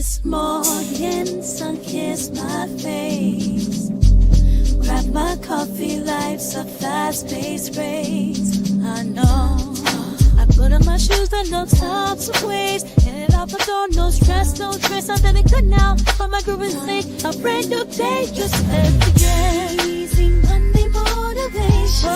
This morning, sun kissed my face. Grab my coffee, life's a fast-paced race. I know. I put on my shoes, but no time to waste. Headed out the door, no stress, no stress. I'm feeling good now, for my grooving sake. A brand new day just started again. Easy Monday motivation.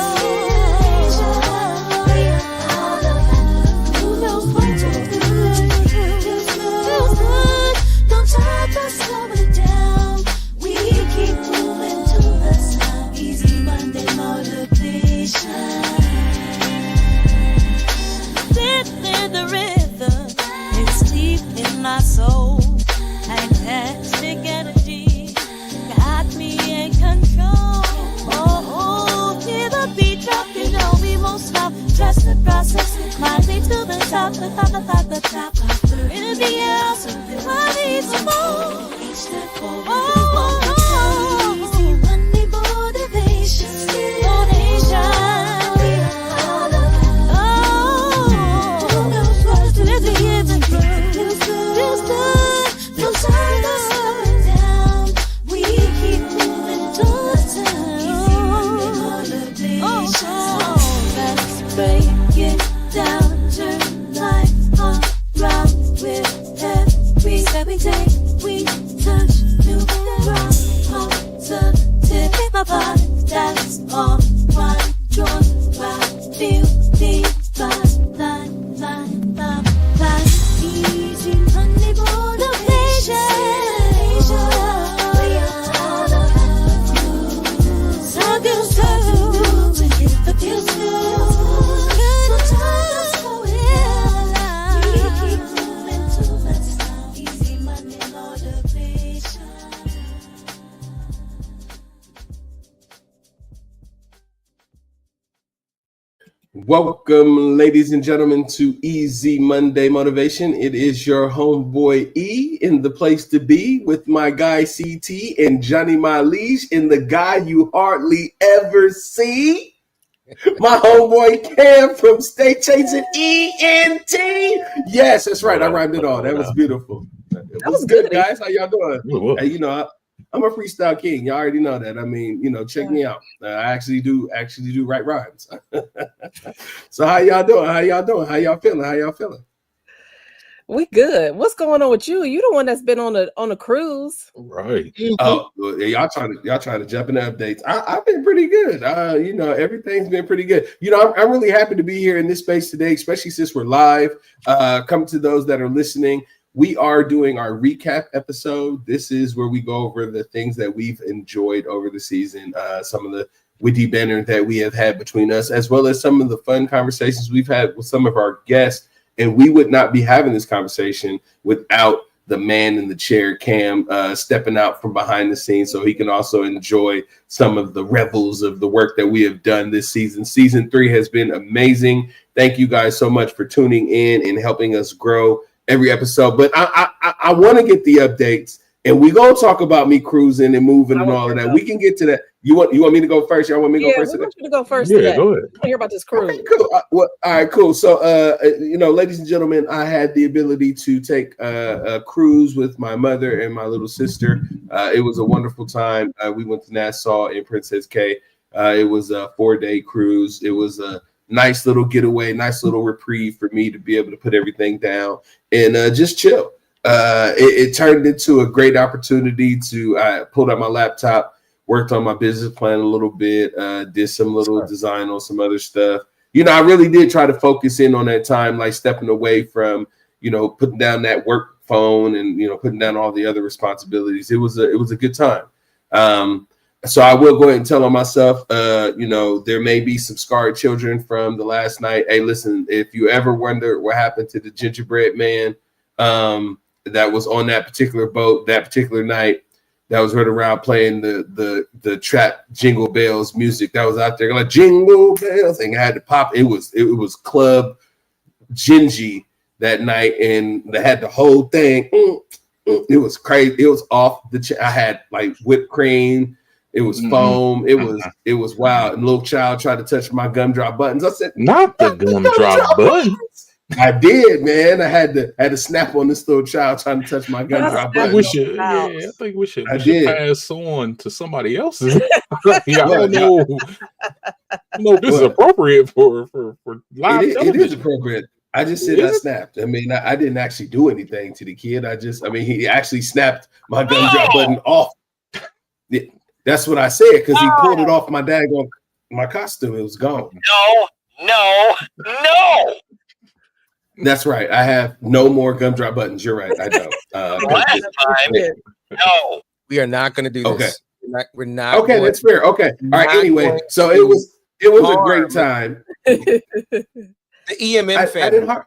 My soul, fantastic energy, got me in control. Oh, hear the beat drop, you know we won't stop. Trust the process, climb me to the top, the top. We're in the air, so I need some more. Each step forward, easy Monday motivation. That's all one joy, feel the line. Easy Monday motivation. So feels good, it feels good. No time for it. We keep moving to the sound. Easy Monday motivation. Welcome, ladies and gentlemen, to Easy Monday Motivation. It is your homeboy E in the place to be with my guy CT and Johnny My Liege in the guy you hardly ever see. My homeboy Cam from Stay Chasing ENT. Yes, that's right. I rhymed it all. That was beautiful. That was good, guys. How y'all doing? Hey, you know, I'm a freestyle king. Y'all already know that. I mean, you know, check me out. I actually do write rhymes. So how y'all doing? How y'all feeling? We good. What's going on with you? You the one that's been on a cruise, right? Oh, y'all trying to jump in the updates. I've been pretty good. You know, everything's been pretty good. You know, I'm really happy to be here in this space today, especially since we're live. Come to those that are listening. We are doing our recap episode. This is where we go over the things that we've enjoyed over the season, some of the witty banter that we have had between us, as well as some of the fun conversations we've had with some of our guests. And we would not be having this conversation without the man in the chair, Cam, stepping out from behind the scenes so he can also enjoy some of the revels of the work that we have done this season. Season 3 has been amazing. Thank you guys so much for tuning in and helping us grow every episode. But I want to get the updates, and we're going to talk about me cruising and moving and all of that. We can get to that. You want me to go first? Y'all want me to go first? I want you to go first. Yeah, go ahead. I hear about this cruise. Okay, cool. All right, cool. So, you know, ladies and gentlemen, I had the ability to take a cruise with my mother and my little sister. It was a wonderful time. We went to Nassau in Princess K. It was a 4-day cruise. It was a nice little getaway, nice little reprieve for me to be able to put everything down and just chill. It turned into a great opportunity to, I pulled out my laptop, worked on my business plan a little bit, did some little design on some other stuff. You know, I really did try to focus in on that time, like stepping away from, you know, putting down that work phone and, you know, putting down all the other responsibilities. It was a good time. So I will go ahead and tell on myself, you know, there may be some scarred children from the last night. Hey, listen, if you ever wonder what happened to the gingerbread man that was on that particular boat that particular night, that was right around playing the trap Jingle Bells music that was out there, like Jingle Bells, and I had to pop. It was Club Gingy that night, and they had the whole thing. It was crazy. It was off the. I had like whipped cream. It was foam. It was wild. And little child tried to touch my gumdrop buttons. I said, not the gumdrop buttons. I did, man. I had to snap on this little child trying to touch my gumdrop button. I think we should pass on to somebody else's. I don't know. This is appropriate for live television. It is appropriate. I just said I snapped. I mean, I didn't actually do anything to the kid. He actually snapped my gumdrop button off. That's what I said because he pulled it off my costume. It was gone. No. That's right. I have no more gumdrop buttons. You're right. I don't. Last time, no. We are not going to do this. We're not. Okay, that's fair. Okay. All right. Anyway, so it was a great time. The EMM Fam.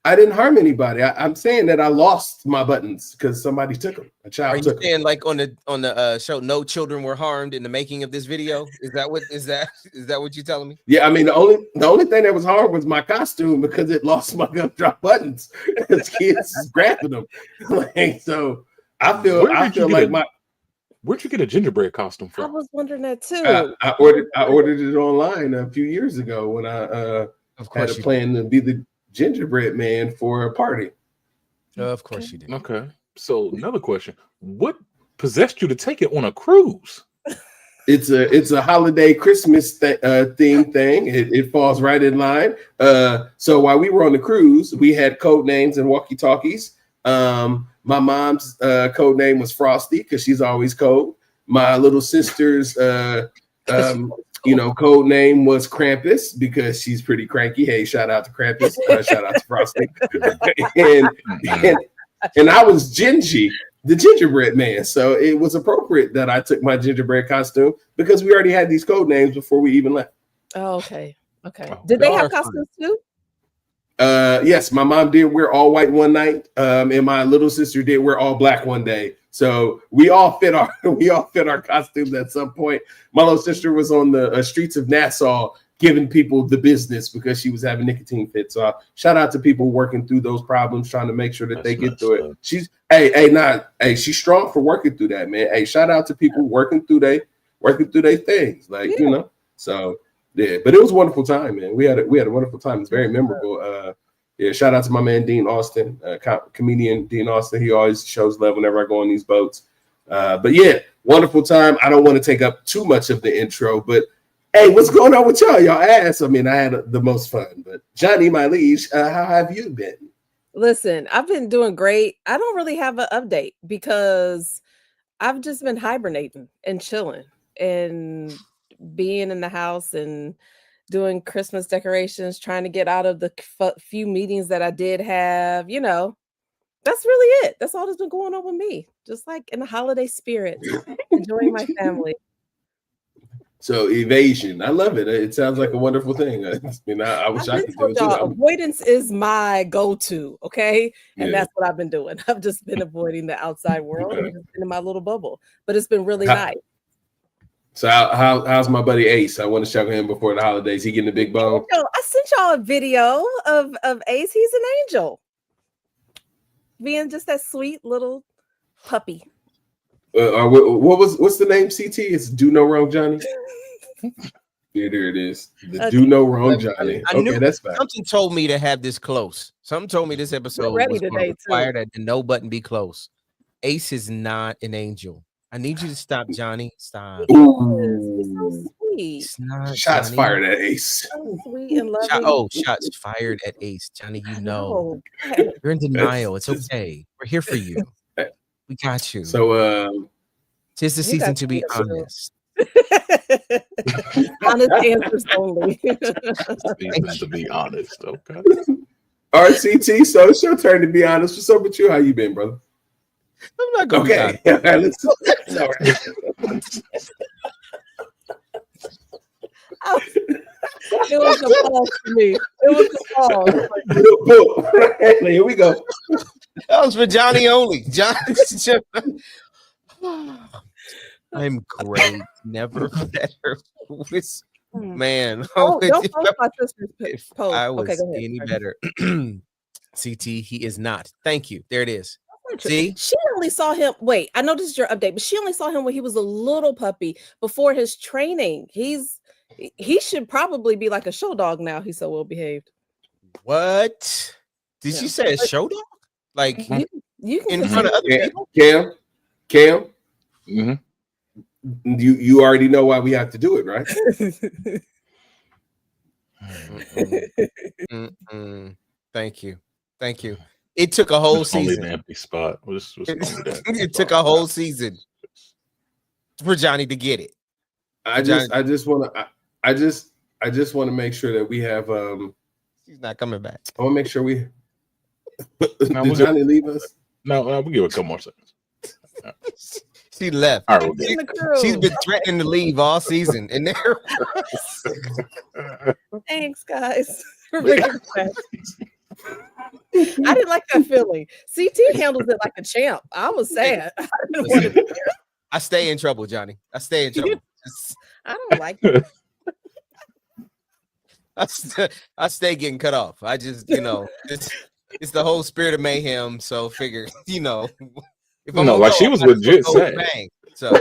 I didn't harm anybody. I'm saying that I lost my buttons because somebody took them. A child took them. Are you saying like on the show, no children were harmed in the making of this video? Is that what you're telling me? Yeah, I mean the only thing that was hard was my costume because it lost my gumdrop buttons. Kids is grabbing them. So I feel like Where'd you get a gingerbread costume from? I was wondering that too. I ordered it online a few years ago when I had a plan to be the gingerbread man for a party. Of course you did. Okay. So another question: what possessed you to take it on a cruise? It's a holiday Christmas theme thing. It falls right in line. So while we were on the cruise, we had code names and walkie-talkies. My mom's code name was Frosty because she's always cold. My little sister's code name was Krampus because she's pretty cranky. Hey, shout out to Krampus. Shout out to Frosty. and I was Gingy, the gingerbread man. So it was appropriate that I took my gingerbread costume because we already had these code names before we even left. Oh, okay. Did they have costumes too? Yes, my mom did wear all white one night, and my little sister did wear all black one day. So we all fit our costumes at some point. My little sister was on the streets of Nassau giving people the business because she was having nicotine fits. So shout out to people working through those problems, trying to make sure that they get through it. She's she's strong for working through that, man. Hey, shout out to people working through their things, So yeah, but it was a wonderful time, man. We had a wonderful time. It's very memorable. Shout out to my man Dean Austin, comedian Dean Austin. He always shows love whenever I go on these boats. But yeah, wonderful time. I don't want to take up too much of the intro, but hey, what's going on with y'all? Y'all ass. I mean, I had the most fun. But Johnny, my liege, how have you been? Listen, I've been doing great. I don't really have an update because I've just been hibernating and chilling and being in the house and doing Christmas decorations, trying to get out of the few meetings that I did have. That's really it. That's all that's been going on with me. Just like in the holiday spirit, enjoying my family. So evasion, I love it. It sounds like a wonderful thing. I wish I could do it too. Avoidance is my go-to, okay? And that's what I've been doing. I've just been avoiding the outside world and just been in my little bubble. But it's been really nice. So how's my buddy Ace? I want to check on him before the holidays. He getting a big bone? I sent y'all a video of Ace. He's an angel. Being just that sweet little puppy. What's the name, CT? It's Do No Wrong Johnny? Yeah, there it is. Do No Wrong Johnny. That's fine. Something told me to have this close. Something told me this episode was required that the no button be close. Ace is not an angel. I need you to stop, Johnny. Stop. He's so sweet. It's not Shots Johnny. fired at Ace. So sweet and loving. Shots fired at Ace. Johnny, you're in denial. It's okay. We're here for you. We got you. So, 'tis the season to be honest. Honest answers only. To be honest, okay. All right, CT. So it's your turn to be honest. What's up with you? How you been, brother? I'm not going to be honest. It was a pause for me. It was a pause. Here we go. That was for Johnny only. I'm great. Never better. Man. Don't post my sister's post. I was any better. CT, he is not. Thank you. There it is. See? She only saw him. Wait, I know this is your update, but she only saw him when he was a little puppy before his training. He should probably be like a show dog now. He's so well behaved. What? Did you say a show dog? Like you can in front of other people? Cam? Mm-hmm. You already know why we have to do it, right? Thank you. It took a whole season. Only an empty spot. It took a whole season for Johnny to get it. I just want to make sure that we have. He's not coming back. I want to make sure we. Did Johnny leave us? No, we'll give it a couple more seconds. She left. All right, she's been threatening to leave all season, and there. Thanks, guys. For bringing it back. I didn't like that feeling. CT handles it like a champ. I was sad. I didn't want to be there. I stay in trouble, Johnny. I stay in trouble. I don't like it. I stay getting cut off. I just, it's the whole spirit of mayhem. So figure, if I'm like she was legit sad. Bang, so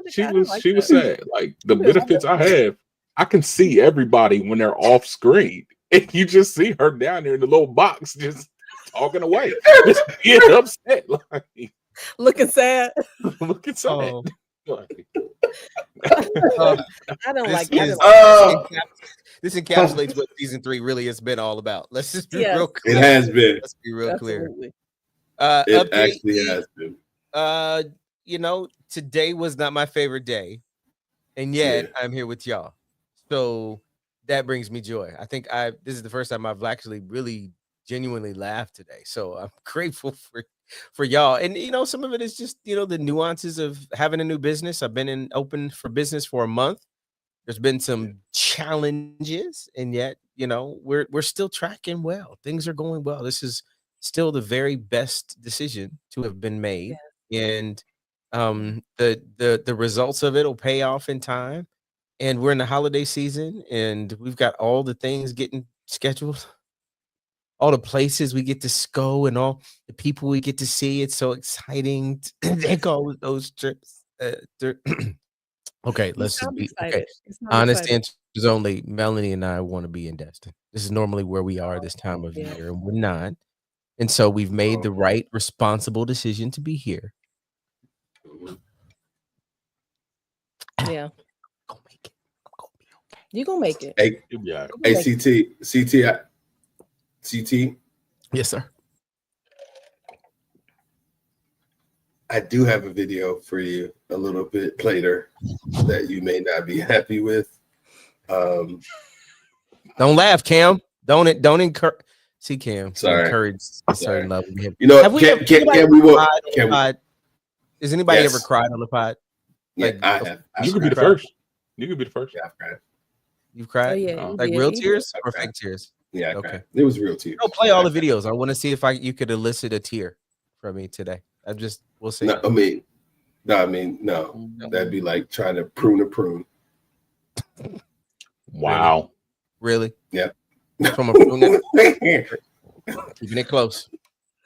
she was sad. Like the benefits I have, I can see everybody when they're off screen. And you just see her down there in the little box just talking away. Just getting upset. Like, looking sad. Looking sad. I don't like that. This encapsulates what season 3 really has been all about. Let's just be real clear. It has been. Let's be real clear. It actually has been. Today was not my favorite day, and yet I'm here with y'all. So that brings me joy. I think this is the first time I've actually really genuinely laughed today. So I'm grateful for y'all. And some of it is just the nuances of having a new business. I've been open for business for a month. There's been some challenges, and yet we're still tracking well. Things are going well. This is still the very best decision to have been made, and the results of it will pay off in time. And we're in the holiday season, and we've got all the things getting scheduled, all the places we get to go, and all the people we get to see. It's so exciting to take all of those trips. Okay, let's just be okay. Honest answers only. Melanie and I want to be in Destin. This is normally where we are this time of year, and we're not. And so we've made the right, responsible decision to be here. Yeah. You're gonna make it. CT. Yes, sir. I do have a video for you a little bit later that you may not be happy with. Don't laugh, Cam. Don't encourage. See, Cam. Sorry. Encourage a certain level. Has anybody ever cried on the pod? Yeah, I have. You could be the first. You could be the first. Yeah, I've cried. You've cried? Like real tears or fake tears? Yeah, okay. It was real tears. I'll play all the videos. I want to see if you could elicit a tear from me today. We'll see. No. That'd be like trying to prune a prune. Wow. Really? Yeah. From a prune. Keeping it close.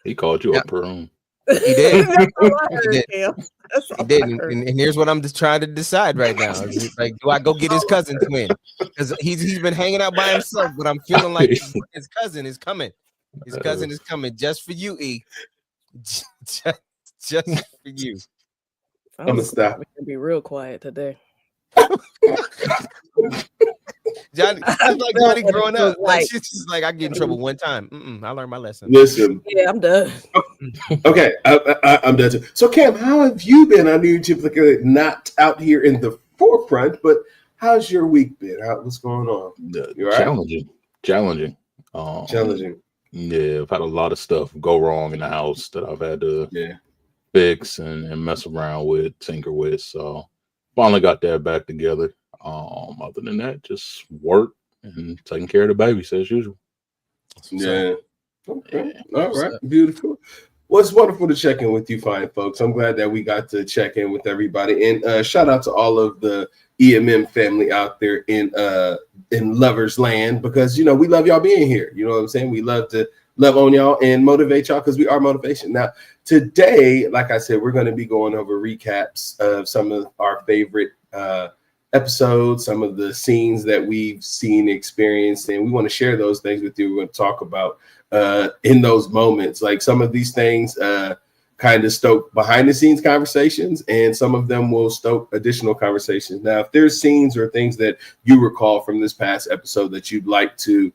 He called you a prune. He did. He did. And here's what I'm just trying to decide right now. Like, do I go get his cousin twin? Because he's been hanging out by himself, but I'm feeling like his cousin is coming. His cousin is coming just for you, E. Just for you. I'm gonna stop. We're gonna be real quiet today. Johnny, it's like Johnny growing up. Like, she's just like, I get in trouble one time. I learned my lesson. Listen. Yeah, I'm done. Okay, I'm done too. So, Cam, how have you been? I know you're typically not out here in the forefront, but how's your week been? What's going on? Challenging. Challenging. Yeah, I've had a lot of stuff go wrong in the house that I've had to fix and mess around with, tinker with. So finally got that back together. Other than that, just work and taking care of the babies as usual. Yeah. Okay. All right. Beautiful. Well, it's wonderful to check in with you, fine folks. I'm glad that we got to check in with everybody. And shout out to all of the EMM family out there in Lovers Land, because we love y'all being here. You know what I'm saying? We love to love on y'all and motivate y'all because we are motivation. Now, today, like I said, we're going to be going over recaps of some of our favorite episodes, some of the scenes that we've seen, experienced, and we want to share those things with you. We're going to talk about in those moments. Like some of these things kind of stoke behind the scenes conversations, and some of them will stoke additional conversations. Now, if there's scenes or things that you recall from this past episode that you'd like to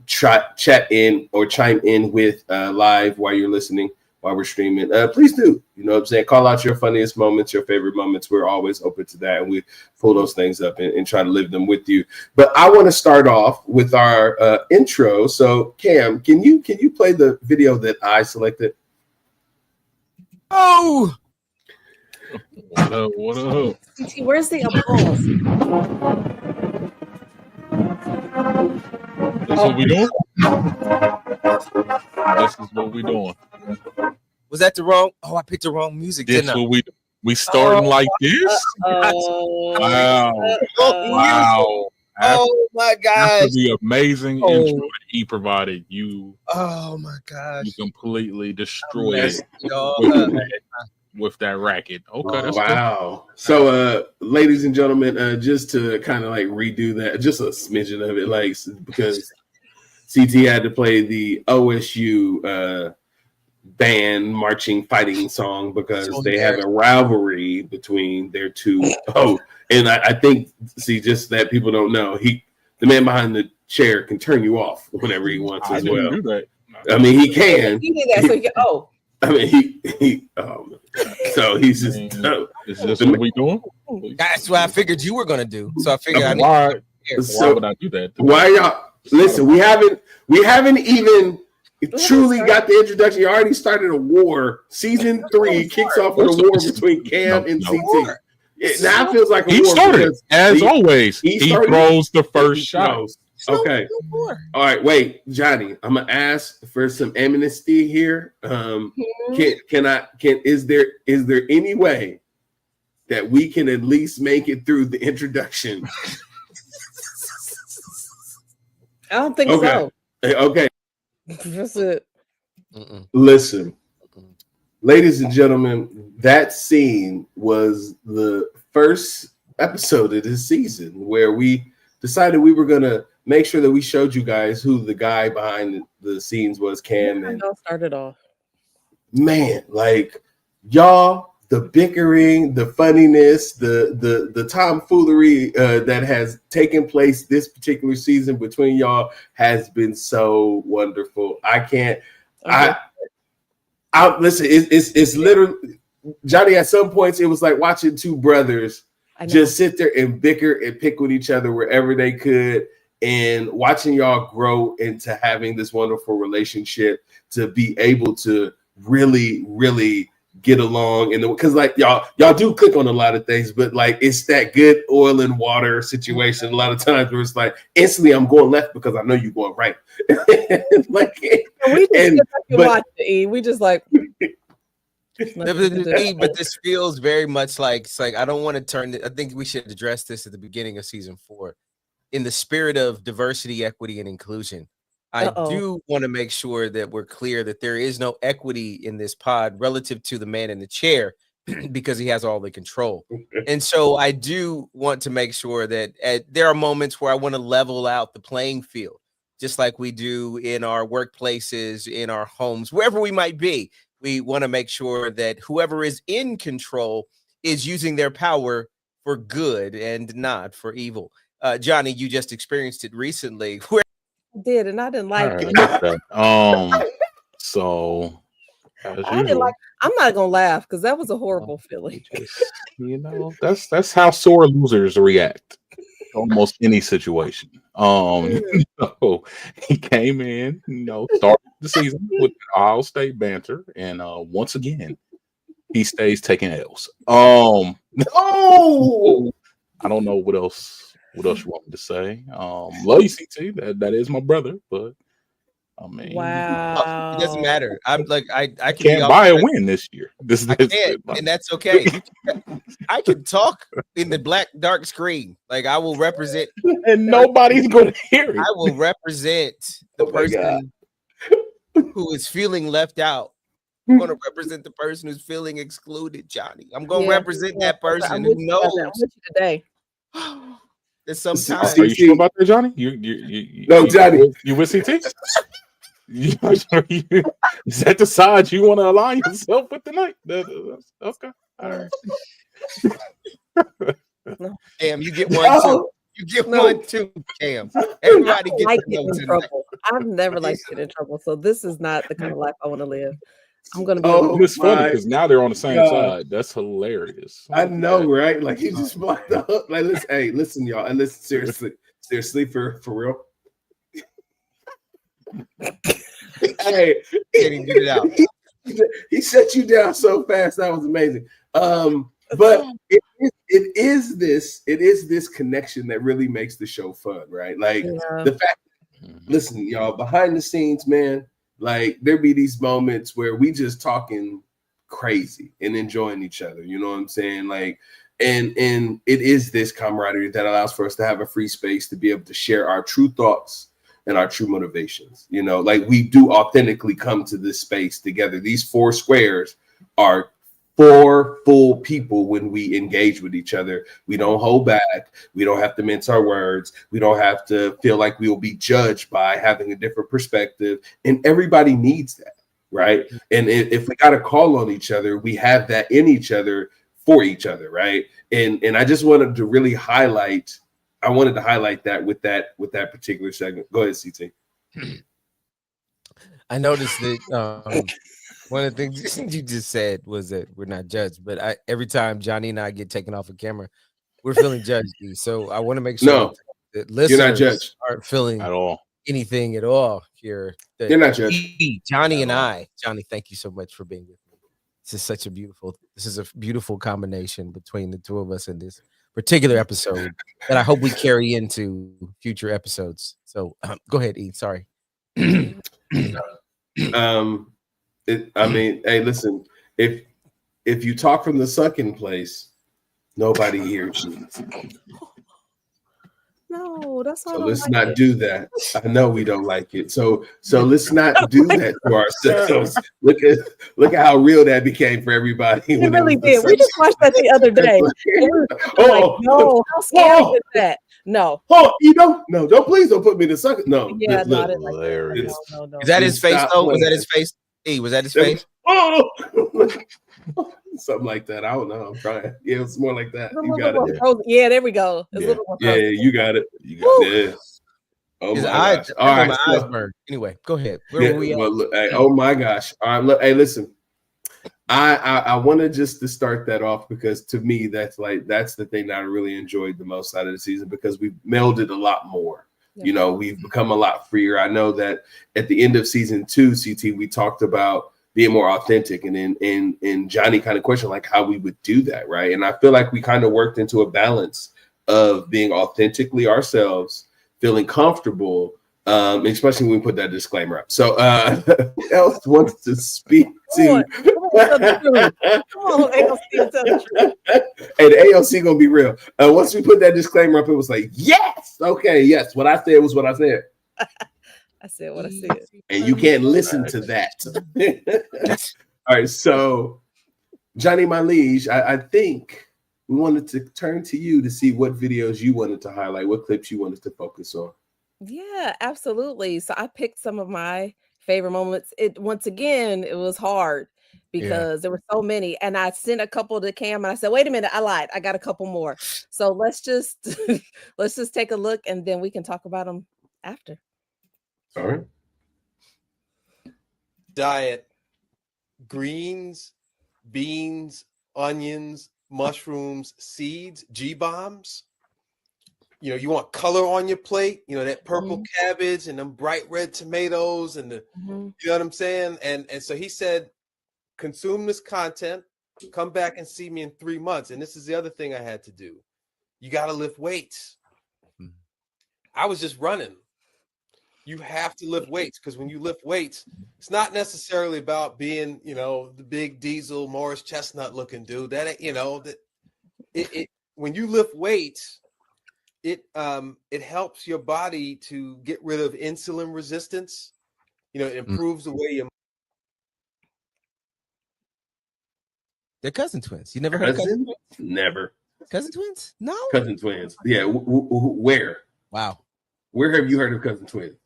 chat in or chime in with live while you're listening, while we're streaming, please do. You know what I'm saying? Call out your funniest moments, your favorite moments. We're always open to that, and we pull those things up and try to live them with you. But I want to start off with our intro. So Cam, can you play the video that I selected? Oh, What up? What up? Where's the applause? This what we doing? This is what we doing. was that the wrong? Oh, I picked the wrong music. This Didn't I? what we starting like this? Wow. Wow. Oh my gosh. After the amazing intro that he provided, you Oh my gosh. you completely destroyed Y'all, with that racket. Okay, that's Wow. So ladies and gentlemen, just to kind of like redo that, just a smidgen of it, like because CT had to play the OSU band marching fighting song because they have a rivalry between their two. And I think, just that people don't know, the man behind the chair can turn you off whenever he wants as well. Do that. I mean, he can. He did that so he can, I mean, he so he's just. Is this what we doing? that's what I figured you were gonna do. So I figured I need Why So would I do that? why y'all listen? We haven't even truly got the introduction. You already started a war. Season 3 kicks off with a war between Cam and CT. It now feels like a He war. started as always. He started- throws the first shot. Okay. All right. Wait, Johnny. I'm gonna ask for some amnesty here. Is there any way that we can at least make it through the introduction? I don't think so. Okay. That's it. Listen, ladies and gentlemen, that scene was the first episode of this season where we decided we were gonna make sure that we showed you guys who the guy behind the scenes was, Cam. And Y'all started off. Man, like y'all, the bickering, the funniness, the tomfoolery that has taken place this particular season between y'all has been so wonderful. I can't. Okay. I listen. It's literally, Johnny. At some points, it was like watching two brothers just sit there and bicker and pick with each other wherever they could, and watching y'all grow into having this wonderful relationship to be able to really, really get along. And because like y'all do click on a lot of things, but like it's that good oil and water situation a lot of times where it's like instantly I'm going left because I know you're going right. Like we just watch it. We just like. But this feels very much like it's like I don't want to turn it. I think we should address this at the beginning of season 4 in the spirit of diversity, equity, and inclusion. I do want to make sure that we're clear that there is no equity in this pod relative to the man in the chair because he has all the control. And so I do want to make sure that there are moments where I want to level out the playing field, just like we do in our workplaces, in our homes, wherever we might be. We want to make sure that whoever is in control is using their power for good and not for evil. Johnny, you just experienced it recently. Where I did, and I didn't like it. So I didn't like. I'm not gonna laugh because that was a horrible feeling. That's how sore losers react. Almost any situation. So he came in, started the season with Ohio State banter, and once again, he stays taking L's. I don't know what else you want me to say. Love you, CT. That is my brother, but I mean, wow, it doesn't matter. I'm like, I can't buy a win this year. I can't, and that's okay. I can talk in the black dark screen. Like I will represent, and nobody's going to hear it. I will represent the person who is feeling left out. I'm going to represent the person who's feeling excluded, Johnny. I'm going to represent that person who knows. Today. There's sometimes. Are you sure about that, Johnny? You no, Johnny. You with CT? Is that the side you want to align yourself with tonight? Okay. All right. Cam, you get one too. You get one too, Cam. Everybody gets like getting in trouble. I've never liked to get in trouble, so this is not the kind of life I want to live. I'm gonna be. It's funny because now they're on the same side. That's hilarious. I know, right? Like he just blocked the hook. Like, listen, y'all, and listen seriously, for real. Hey, can't even get it out. He shut you down so fast. That was amazing. But it is this connection that really makes the show fun, right? Like the fact. Listen, y'all, behind the scenes, man. Like there be these moments where we just talking crazy and enjoying each other. You know what I'm saying? Like, and it is this camaraderie that allows for us to have a free space to be able to share our true thoughts and our true motivations. You know, like we do authentically come to this space together. These 4 squares are 4 full people when we engage with each other. We don't hold back. We don't have to mince our words. We don't have to feel like we will be judged by having a different perspective. And everybody needs that, right? And if we got to call on each other, we have that in each other for each other, right? And I just wanted to really highlight. I wanted to highlight that with that particular segment. Go ahead, CT. I noticed that. One of the things you just said was that we're not judged, but every time Johnny and I get taken off of camera, we're feeling judged. So I want to make sure that listeners aren't feeling at all anything at all here. You're not judged. Johnny and I, Johnny, thank you so much for being with me. This is a beautiful combination between the two of us in this particular episode that I hope we carry into future episodes. So go ahead, E. Sorry. I mean, hey, listen, if you talk from the sucking place, nobody hears you. No, that's so let's not do that. I know we don't like it. So let's not do that to ourselves. Look at how real that became for everybody. We really did. We just watched that the other day. No, how scary is that? No. Oh, no, please don't put me to suck. No. Yeah, no. Is that his face though? Was that his face? Was that his face? Something like that. I don't know. I'm trying. Yeah, it's more like that. You got it. Yeah, there we go. Yeah, you got it. Yeah. Oh his my eyes, gosh. All right. my eyes burned. Anyway, go ahead. Where were we at? Look, hey, oh my gosh. All right, look, hey, listen. I wanted just to start that off because to me that's the thing that I really enjoyed the most out of the season because we melded a lot more. Yeah. You know, we've become a lot freer. I know that at the end of season 2, CT, we talked about being more authentic and Johnny kind of questioned like how we would do that, right? And I feel like we kind of worked into a balance of being authentically ourselves, feeling comfortable, especially when we put that disclaimer up. So who else wants to speak to? Come on, AOC, tell the truth. Hey, the AOC gonna be real. Once we put that disclaimer up, it was like, yes, okay, yes. What I said was what I said. I said what I said. And you can't listen to that. All right, so Johnny, my liege, I think we wanted to turn to you to see what videos you wanted to highlight, what clips you wanted to focus on. Yeah, absolutely. So I picked some of my favorite moments. Once again, it was hard because there were so many. And I sent a couple to Cam and I said, wait a minute, I lied. I got a couple more. So let's just take a look and then we can talk about them after. All right. Diet: greens, beans, onions, mushrooms, seeds, G-bombs. You know, you want color on your plate, you know, that purple cabbage and them bright red tomatoes and the, you know what I'm saying? And so he said, consume this content, come back and see me in 3 months. And this is the other thing I had to do. You got to lift weights. I was just running. You have to lift weights because when you lift weights, it's not necessarily about being, you know, the big diesel Morris Chestnut looking dude. That, you know, that it when you lift weights, it helps your body to get rid of insulin resistance. You know, it improves the way you. They're cousin twins. You never heard of cousin twins? Never. Cousin twins? No. Cousin twins. Yeah. Where? Wow. Where have you heard of cousin twins?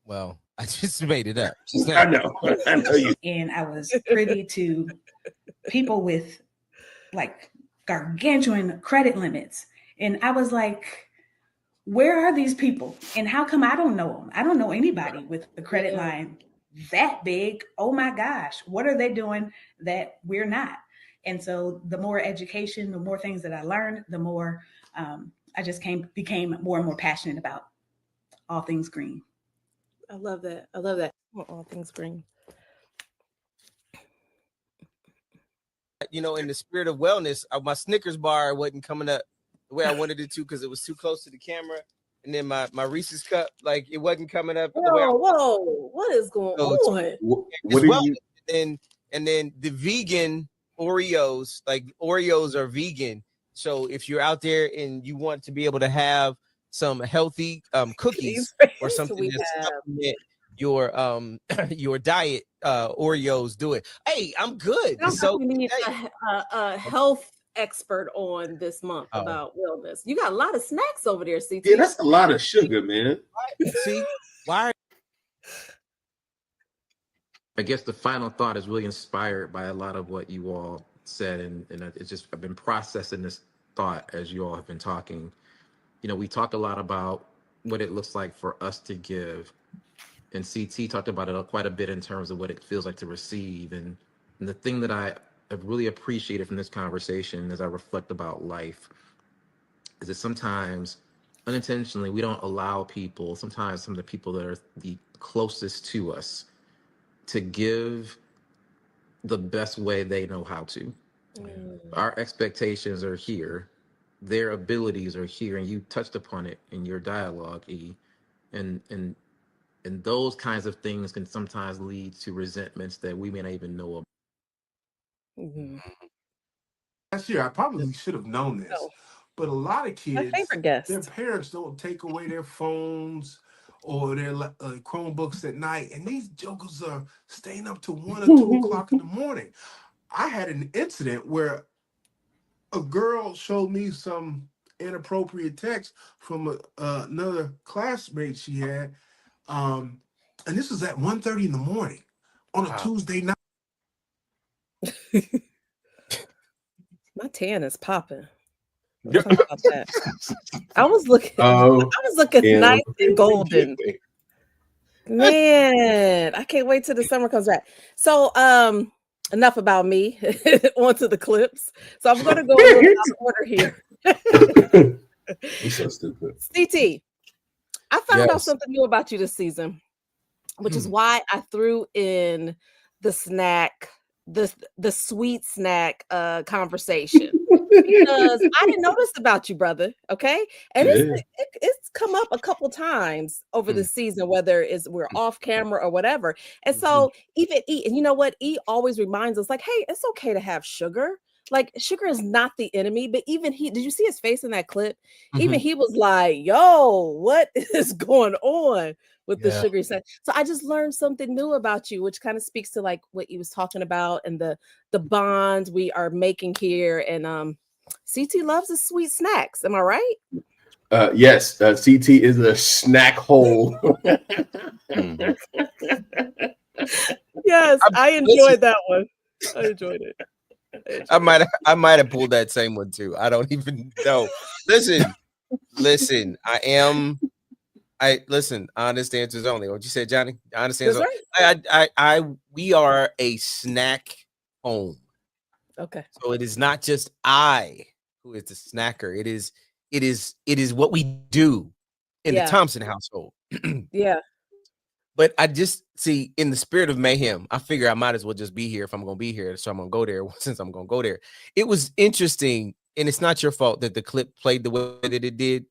Well, I just made it up. I know. I know you. And I was privy to people with like gargantuan credit limits. And I was like, where are these people? And how come I don't know them? I don't know anybody with a credit line that big. Oh my gosh, what are they doing that we're not? And so the more education, the more things that I learned, the more I just became more and more passionate about all things green. I love that. I love that. All things green. You know, in the spirit of wellness, my Snickers bar wasn't coming up the way I wanted it to because it was too close to the camera. And then my Reese's cup, like it wasn't coming up. Whoa, what is going on? What are you? And then the vegan Oreos, like Oreos are vegan. So if you're out there and you want to be able to have some healthy cookies or something that supplement your diet, Oreos do it. Hey, I'm good. So we need a health expert on this month about wellness. You got a lot of snacks over there, CT. Yeah, that's a lot of sugar, man. See, why? I guess the final thought is really inspired by a lot of what you all said, and it's just I've been processing this thought as you all have been talking. You know, we talked a lot about what it looks like for us to give, and CT talked about it quite a bit in terms of what it feels like to receive. And the thing that I have really appreciated from this conversation as I reflect about life is that sometimes unintentionally we don't allow people, sometimes some of the people that are the closest to us, to give the best way they know how to. Our expectations are here, their abilities are here, and you touched upon it in your dialogue, E. And those kinds of things can sometimes lead to resentments that we may not even know about. Last year, I probably should have known this, but a lot of kids, their parents don't take away their phones or their Chromebooks at night, and these jokers are staying up to 1 or 2 o'clock in the morning. I had an incident where a girl showed me some inappropriate text from another classmate she had, and this was at 1:30 in the morning on a Tuesday night. My tan is popping. About that. I was looking nice and golden. Man, I can't wait till the summer comes back. So enough about me. On to the clips. So I'm gonna go in order here. You're so stupid. CT, I found out something new about you this season, which is why I threw in the snack, the sweet snack conversation. Because I didn't notice about you, brother. Okay. And it's come up a couple times over the season, whether we're off camera or whatever. And so even E, and you know what? E always reminds us, like, hey, it's okay to have sugar. Like, sugar is not the enemy. But even did you see his face in that clip? Even he was like, yo, what is going on with the sugary side? So I just learned something new about you, which kind of speaks to like what he was talking about and the bonds we are making here. And CT loves the sweet snacks. Am I right? Yes, CT is a snack hole. Yes, I enjoyed that one. I enjoyed it. I might have pulled that same one too. I don't even know. Listen. Honest answers only. What you said, Johnny? Honest answers. Right. We are a snack home. Okay. So it is not just I who is the snacker. It is what we do in the Thompson household. Yeah. But I just see, in the spirit of mayhem, I figure I might as well just be here if I'm going to be here. So I'm going to go there since I'm going to go there. It was interesting, and it's not your fault that the clip played the way that it did,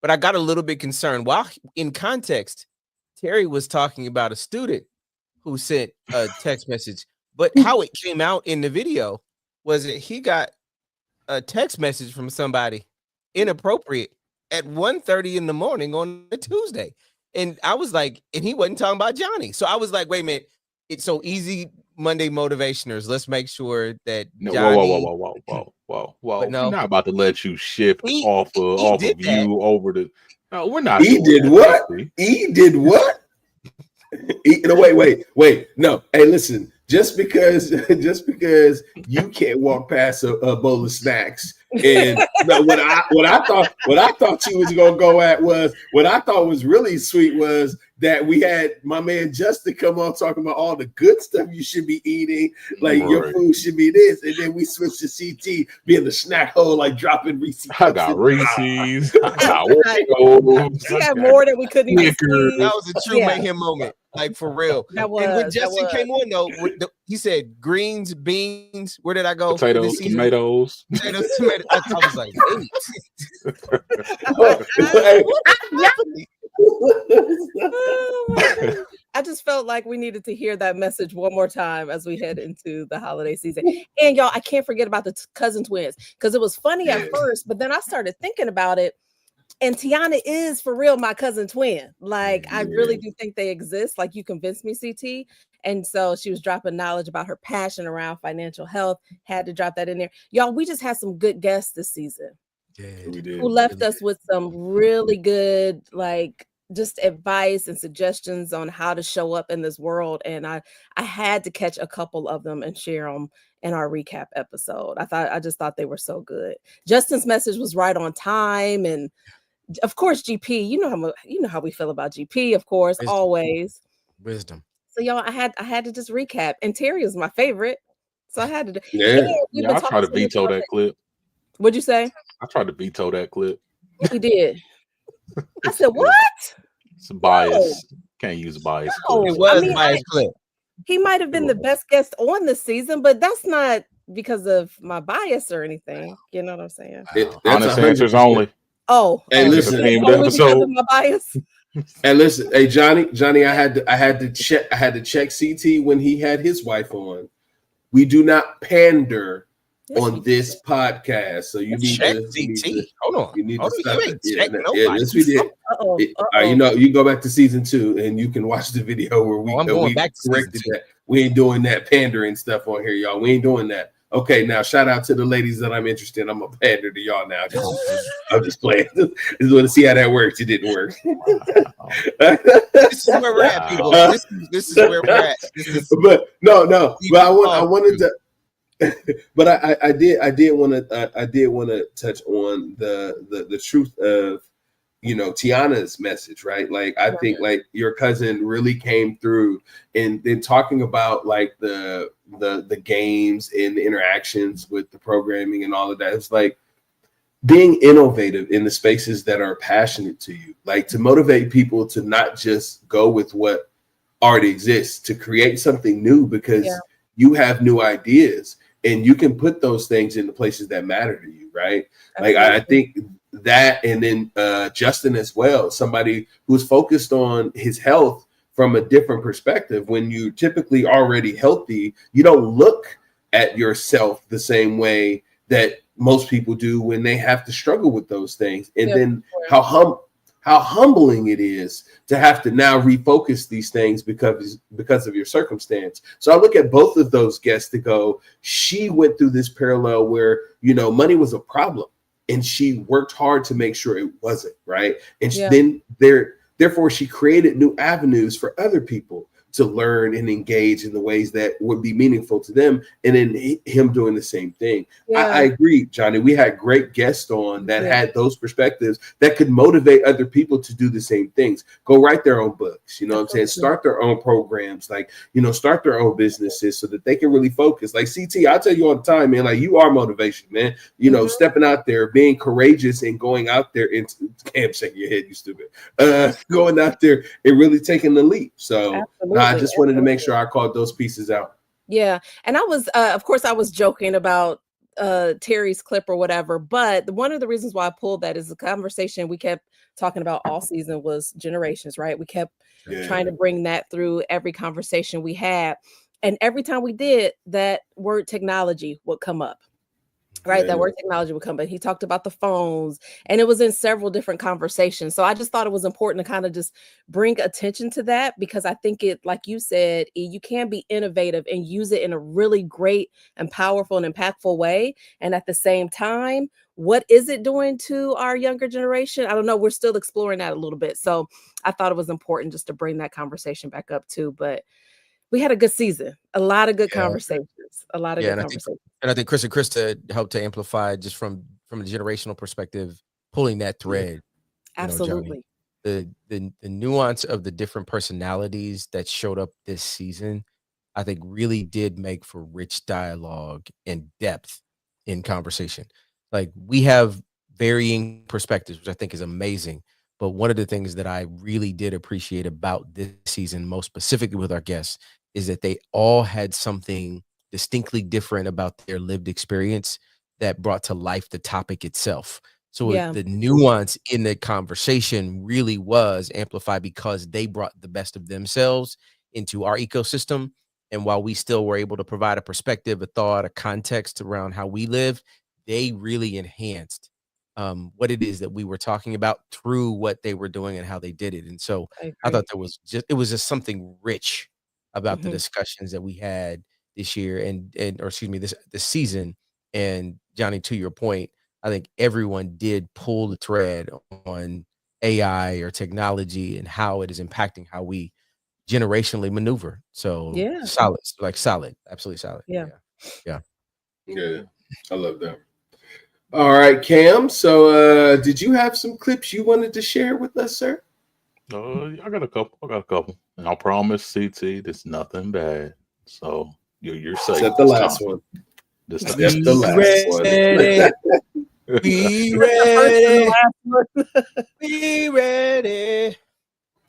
but I got a little bit concerned. While in context, Terry was talking about a student who sent a text message, but how it came out in the video was that he got a text message from somebody inappropriate at 1:30 in the morning on a Tuesday. And I was like, and he wasn't talking about Johnny. So I was like, wait a minute, it's so easy. Monday motivationers. Let's make sure that Johnny. Whoa. We're not about to let you shift off of you over to. No, we're not. He did what? He did what? Wait. No. Hey, listen. Just because you can't walk past a bowl of snacks, and what I thought you was gonna go at was what I thought was really sweet was that we had my man Justin come on talking about all the good stuff you should be eating, like your food should be this, and then we switched to CT being the snack hole, like dropping Reese's. I got Reese's. I got Oreos. We had more that we couldn't even see. That was a true mayhem moment, like for real. And when Justin came on though, he said greens, beans. Where did I go? Potatoes, tomatoes. I was like, I just felt like we needed to hear that message one more time as we head into the holiday season. And y'all, I can't forget about the cousin twins because it was funny at first, but then I started thinking about it. And Tiana is for real my cousin twin. Like, I really do think they exist. Like, you convinced me, CT. And so she was dropping knowledge about her passion around financial health. Had to drop that in there. Y'all, we just had some good guests this season. Yeah, we did. Who left us with some really good, like, just advice and suggestions on how to show up in this world. And I had to catch a couple of them and share them in our recap episode. I just thought they were so good. Justin's message was right on time. And of course, GP, you know how we feel about GP, of course, always. Wisdom. So y'all, I had to just recap. And Terry is my favorite. So I had to I tried to veto that clip. What'd you say? I tried to veto that clip. He did. I said, what? It's a bias. No. Can't use bias. No. It was a bias clip. He might have been the best guest on the season, but that's not because of my bias or anything. You know what I'm saying? Honest answers only. Oh, hey, listen, only because of my bias. And listen, hey Johnny, I had to check CT when he had his wife on. We do not pander on this podcast, so you need to hold on. You need to stop it. Yes, we did. You go back to season 2 and you can watch the video where we corrected that. We ain't doing that pandering stuff on here, y'all. We ain't doing that. Okay, now shout out to the ladies that I'm interested in. I'm gonna pander to y'all now. I'm just playing. Just want to see how that works. It didn't work. This is where we're at, people. This is where we're at. But no. But I wanted to. But I did want to touch on the truth of Tiana's message, right? Like I think like your cousin really came through in talking about like the games and the interactions with the programming and all of that. It's like being innovative in the spaces that are passionate to you, like to motivate people to not just go with what already exists, to create something new because you have new ideas. And you can put those things in the places that matter to you, right? Like I think that, and then Justin as well, somebody who's focused on his health from a different perspective. When you typically already healthy, you don't look at yourself the same way that most people do when they have to struggle with those things. And then how humbling it is to have to now refocus these things because of your circumstance. So I look at both of those guests to go, she went through this parallel where, money was a problem and she worked hard to make sure it wasn't, right? And then therefore she created new avenues for other people to learn and engage in the ways that would be meaningful to them. And then him doing the same thing. I agree, Johnny. We had great guests on that had those perspectives that could motivate other people to do the same things. Go write their own books. You know what I'm saying? Start their own programs, like, start their own businesses so that they can really focus. Like CT, I tell you all the time, man, like you are motivation, man. Stepping out there, being courageous and going out there and shaking your head, you stupid. Going out there and really taking the leap. So I just wanted to make sure I called those pieces out. Yeah. And I was, of course, I was joking about Terry's clip or whatever, but one of the reasons why I pulled that is the conversation we kept talking about all season was generations, right? We kept trying to bring that through every conversation we had. And every time we did, that word technology would come up. Right, that word technology would come, but he talked about the phones, and it was in several different conversations. So I just thought it was important to kind of just bring attention to that, because I think it, like you said, you can be innovative and use it in a really great and powerful and impactful way. And at the same time, what is it doing to our younger generation? I don't know. We're still exploring that a little bit. So I thought it was important just to bring that conversation back up too. But we had a good season, a lot of good conversations, a lot of good conversations. I think Chris and Krista helped to amplify just from a generational perspective, pulling that thread. Absolutely. You know, Johnny, the nuance of the different personalities that showed up this season, I think really did make for rich dialogue and depth in conversation. Like, we have varying perspectives, which I think is amazing. But one of the things that I really did appreciate about this season, most specifically with our guests, is that they all had something distinctly different about their lived experience that brought to life the topic itself. So the nuance in the conversation really was amplified because they brought the best of themselves into our ecosystem. And while we still were able to provide a perspective, a thought, a context around how we live, they really enhanced what it is that we were talking about through what they were doing and how they did it. And so I thought it was just something rich about the discussions that we had this year or excuse me, this season. And Johnny, to your point, I think everyone did pull the thread on AI or technology and how it is impacting how we generationally maneuver. So solid, absolutely solid. Yeah. I love that. All right, Cam. So did you have some clips you wanted to share with us, sir? I got a couple. And I promise, CT, there's nothing bad. So you're safe. Except the last one. Except the last one. Be ready. Be ready.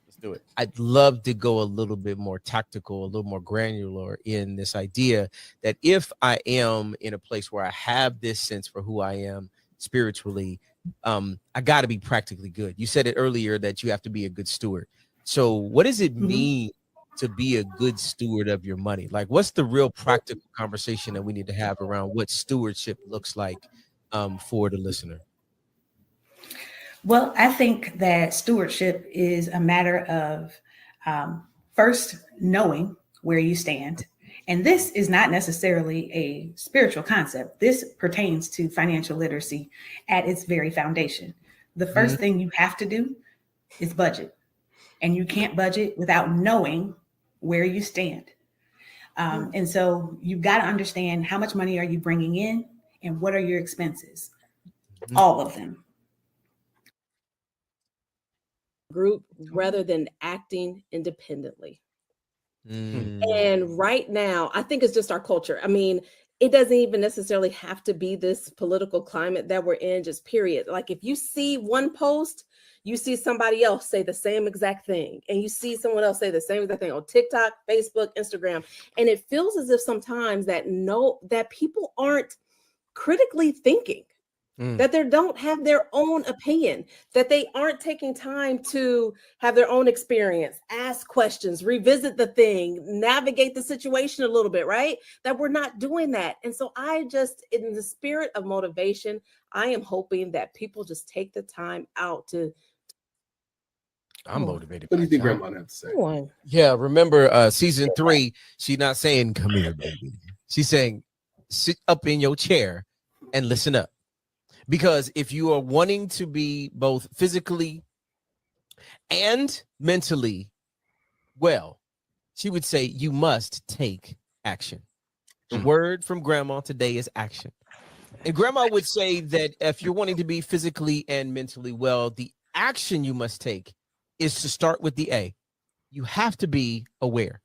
Let's do it. I'd love to go a little bit more tactical, a little more granular in this idea that if I am in a place where I have this sense for who I am spiritually, I got to be practically good. You said it earlier that you have to be a good steward. So what does it mean to be a good steward of your money? Like, what's the real practical conversation that we need to have around what stewardship looks like for the listener? Well, I think that stewardship is a matter of first knowing where you stand. And this is not necessarily a spiritual concept. This pertains to financial literacy at its very foundation. The first thing you have to do is budget. And you can't budget without knowing where you stand. And so you've got to understand how much money are you bringing in and what are your expenses? All of them. Group rather than acting independently. And right now, I think it's just our culture. I mean, it doesn't even necessarily have to be this political climate that we're in, just period. Like, if you see one post, you see somebody else say the same exact thing, and you see someone else say the same exact thing on TikTok, Facebook, Instagram. And it feels as if sometimes that people aren't critically thinking, that they don't have their own opinion, that they aren't taking time to have their own experience, ask questions, revisit the thing, navigate the situation a little bit, right? That we're not doing that. And so I just, in the spirit of motivation, I am hoping that people just take the time out to. I'm motivated. What do you think Grandma had to say? Yeah, remember season 3, she's not saying come here, baby. She's saying sit up in your chair and listen up. Because if you are wanting to be both physically and mentally well, she would say you must take action. The word from Grandma today is action. And Grandma would say that if you're wanting to be physically and mentally well, the action you must take is to start with the A. You have to be aware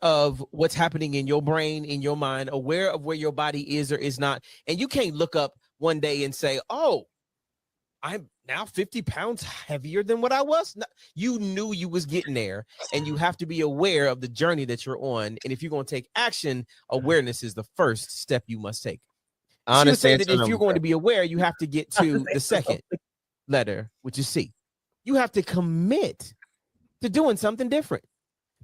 of what's happening in your brain, in your mind, aware of where your body is or is not. And you can't look up one day and say, oh, I'm now 50 pounds heavier than what I was. No, you knew you was getting there, and you have to be aware of the journey that you're on. And if you're going to take action, awareness is the first step you must take. She would say that if you're going to be aware, you have to get to the second letter, which is C. You have to commit to doing something different.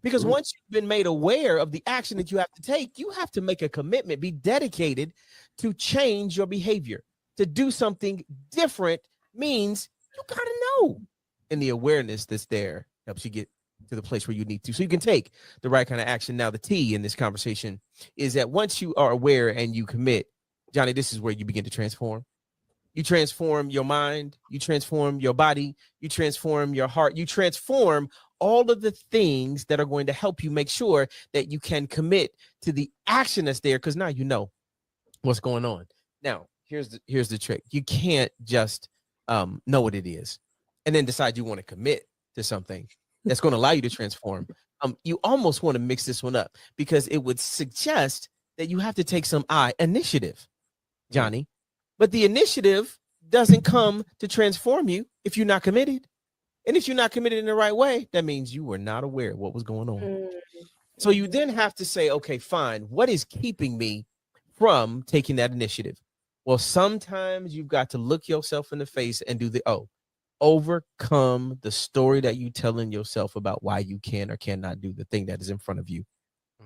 Because once you've been made aware of the action that you have to take, you have to make a commitment, be dedicated to change your behavior. To do something different means you gotta know. And the awareness that's there helps you get to the place where you need to, so you can take the right kind of action. Now, the T in this conversation is that once you are aware and you commit, Johnny, this is where you begin to transform. You transform your mind, you transform your body, you transform your heart, you transform all of the things that are going to help you make sure that you can commit to the action that's there, because now you know what's going on. Now, here's the trick. You can't just know what it is and then decide you want to commit to something that's going to allow you to transform. You almost want to mix this one up, because it would suggest that you have to take some initiative, Johnny. But the initiative doesn't come to transform you if you're not committed. And if you're not committed in the right way, that means you were not aware of what was going on. So you then have to say, okay, fine, what is keeping me from taking that initiative? Well, sometimes you've got to look yourself in the face and do overcome the story that you telling yourself about why you can or cannot do the thing that is in front of you.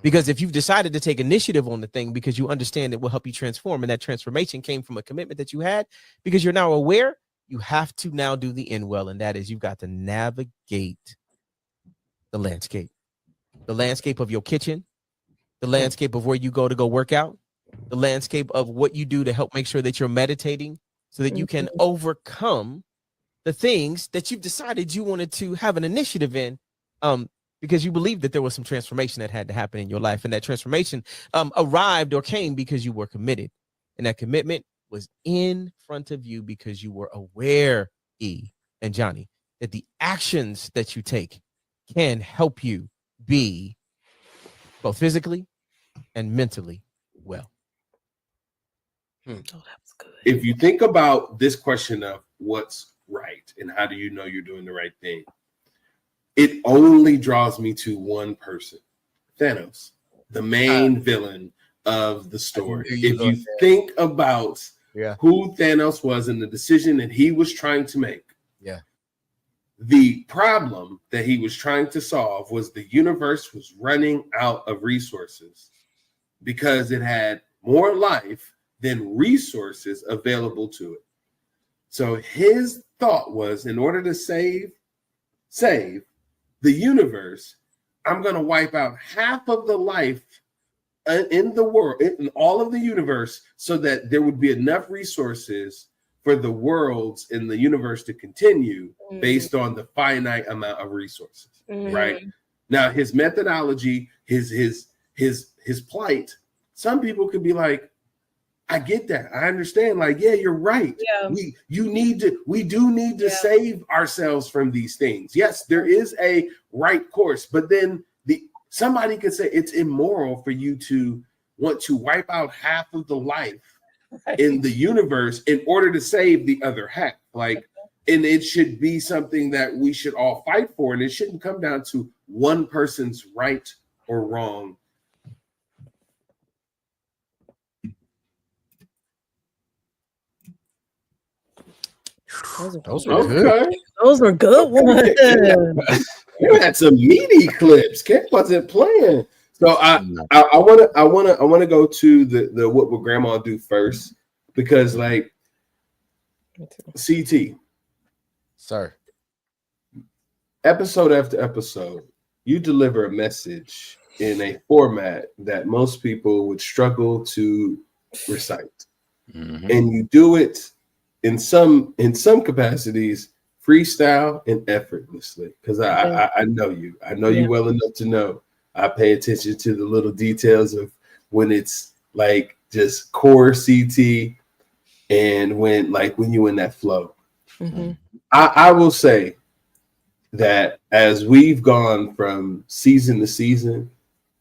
Because if you've decided to take initiative on the thing because you understand it will help you transform, and that transformation came from a commitment that you had, because you're now aware, you have to now do the end well, and that is you've got to navigate the landscape of your kitchen, the landscape of where you go work out, the landscape of what you do to help make sure that you're meditating so that you can overcome the things that you've decided you wanted to have an initiative in, because you believed that there was some transformation that had to happen in your life. And that transformation arrived or came because you were committed. And that commitment was in front of you because you were aware, E and Johnny, that the actions that you take can help you be both physically and mentally well. Oh, that was good. If you think about this question of what's right and how do you know you're doing the right thing, it only draws me to one person, Thanos, the main villain of the story. If you think about who Thanos was and the decision that he was trying to make, the problem that he was trying to solve was the universe was running out of resources because it had more life than resources available to it. So his thought was, in order to save the universe, I'm going to wipe out half of the life in the world, in all of the universe, so that there would be enough resources for the worlds in the universe to continue based on the finite amount of resources. Right now, his methodology, his plight. Some people could be like, I get that. I understand. Like, yeah, you're right. Yeah. We do need to save ourselves from these things. Yes, there is a right course, but then somebody could say it's immoral for you to want to wipe out half of the life in the universe in order to save the other half. Like, and it should be something that we should all fight for, and it shouldn't come down to one person's right or wrong. Those were good. Those were good ones. You had some meaty clips. Ken wasn't playing. So I want to go to the what would grandma do first, because like CT, sir, episode after episode, you deliver a message in a format that most people would struggle to recite, and you do it in some capacities freestyle and effortlessly, because I know you. I know you well enough to know I pay attention to the little details of when it's like just core CT and when you in that flow. I will say that as we've gone from season to season,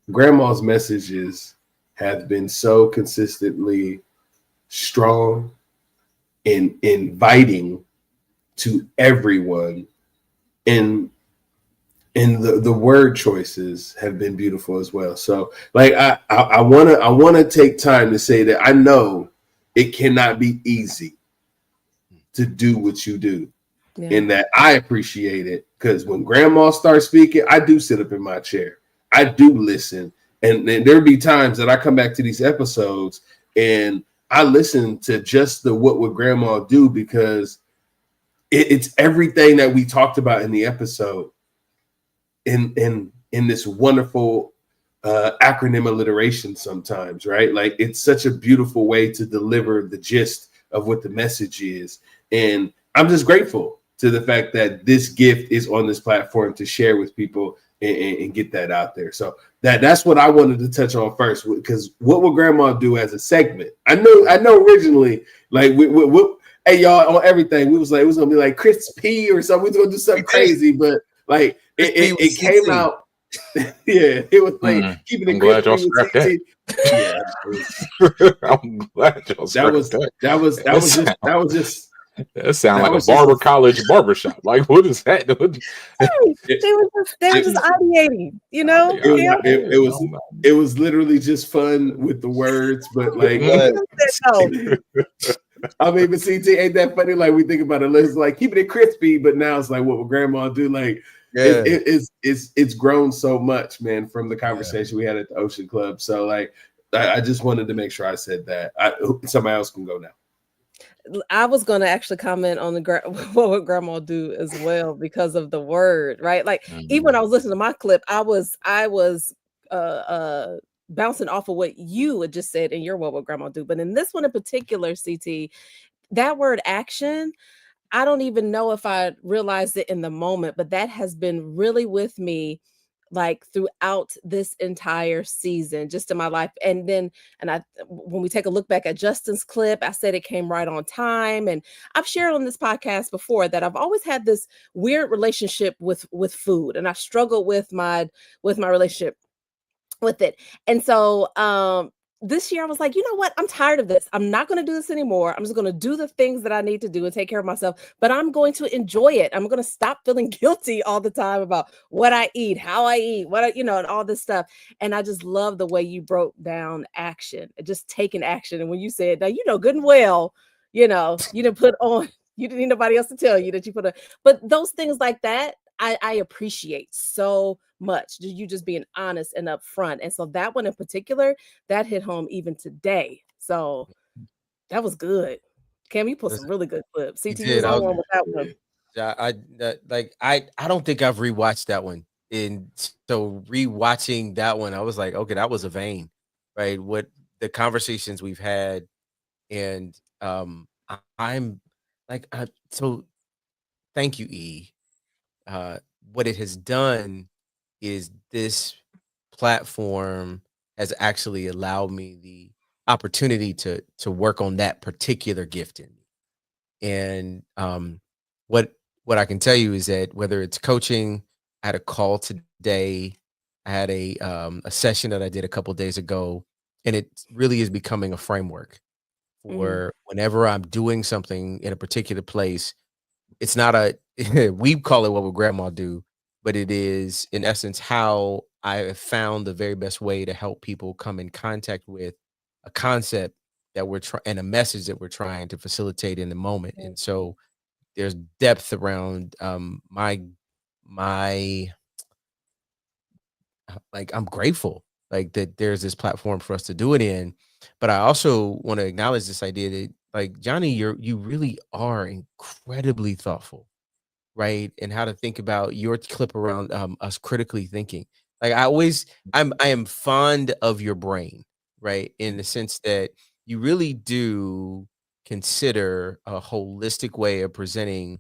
grandma's messages have been so consistently strong and inviting to everyone, and the word choices have been beautiful as well. So like I want to take time to say that I know it cannot be easy to do what you do, and that I appreciate it, because when grandma starts speaking, I do sit up in my chair, I do listen, and there'll be times that I come back to these episodes and I listen to just the What Would Grandma Do, because it's everything that we talked about in the episode in this wonderful acronym alliteration sometimes, right? Like, it's such a beautiful way to deliver the gist of what the message is. And I'm just grateful to the fact that this gift is on this platform to share with people and get that out there. So that's what I wanted to touch on first, because What Would Grandma Do as a segment? I know originally, like, hey y'all, on everything we was like, it was gonna be like Chris P or something. We was gonna do something crazy, but like it came out. Yeah, it was like keeping it glad y'all crispy with scrapped that. Yeah, I'm glad y'all scrapped that was just that sound like a barber college barbershop. Like, what is that? They were just ideating, you know. It was literally just fun with the words, but like, I mean, but CT, ain't that funny? Like, we think about it, it's like keeping it crispy, but now it's like, what would Grandma do? Like, it's grown so much, man, from the conversation we had at the Ocean Club. So like, I just wanted to make sure I said that. Somebody else can go now. I was going to actually comment on what would Grandma do as well, because of the word, right? Like, even when I was listening to my clip, I was bouncing off of what you had just said in your What Would Grandma Do. But in this one in particular, CT, that word action, I don't even know if I realized it in the moment, but that has been really with me, like, throughout this entire season, just in my life. And when we take a look back at Justin's clip, I said it came right on time. And I've shared on this podcast before that I've always had this weird relationship with food, and I struggled with my relationship with it. And so this year I was like, you know what? I'm tired of this. I'm not going to do this anymore. I'm just going to do the things that I need to do and take care of myself, but I'm going to enjoy it. I'm going to stop feeling guilty all the time about what I eat, how I eat, and all this stuff. And I just love the way you broke down action, just taking action. And when you said, now, good and well, you didn't put on, you didn't need nobody else to tell you that you put on, but those things like that, I appreciate so much. You just being honest and upfront. And so that one in particular, that hit home even today. So that was good. Cam, you put some really good clips. CT was on one with that one. I don't think I've rewatched that one. And so rewatching that one, I was like, okay, that was a vein, right? What the conversations we've had. And I'm like, so thank you, E. What it has done is this platform has actually allowed me the opportunity to work on that particular gift in me. And what I can tell you is that whether it's coaching, I had a call today, I had a session that I did a couple of days ago, and it really is becoming a framework for whenever I'm doing something in a particular place. It's not we call it What Would Grandma Do, but it is in essence how I have found the very best way to help people come in contact with a concept that we're trying and a message that we're trying to facilitate in the moment. And so there's depth around my like, I'm grateful like that there's this platform for us to do it in. But I also want to acknowledge this idea that, like, Johnny, you really are incredibly thoughtful, right? And how to think about your clip around us critically thinking. Like, I am fond of your brain, right? In the sense that you really do consider a holistic way of presenting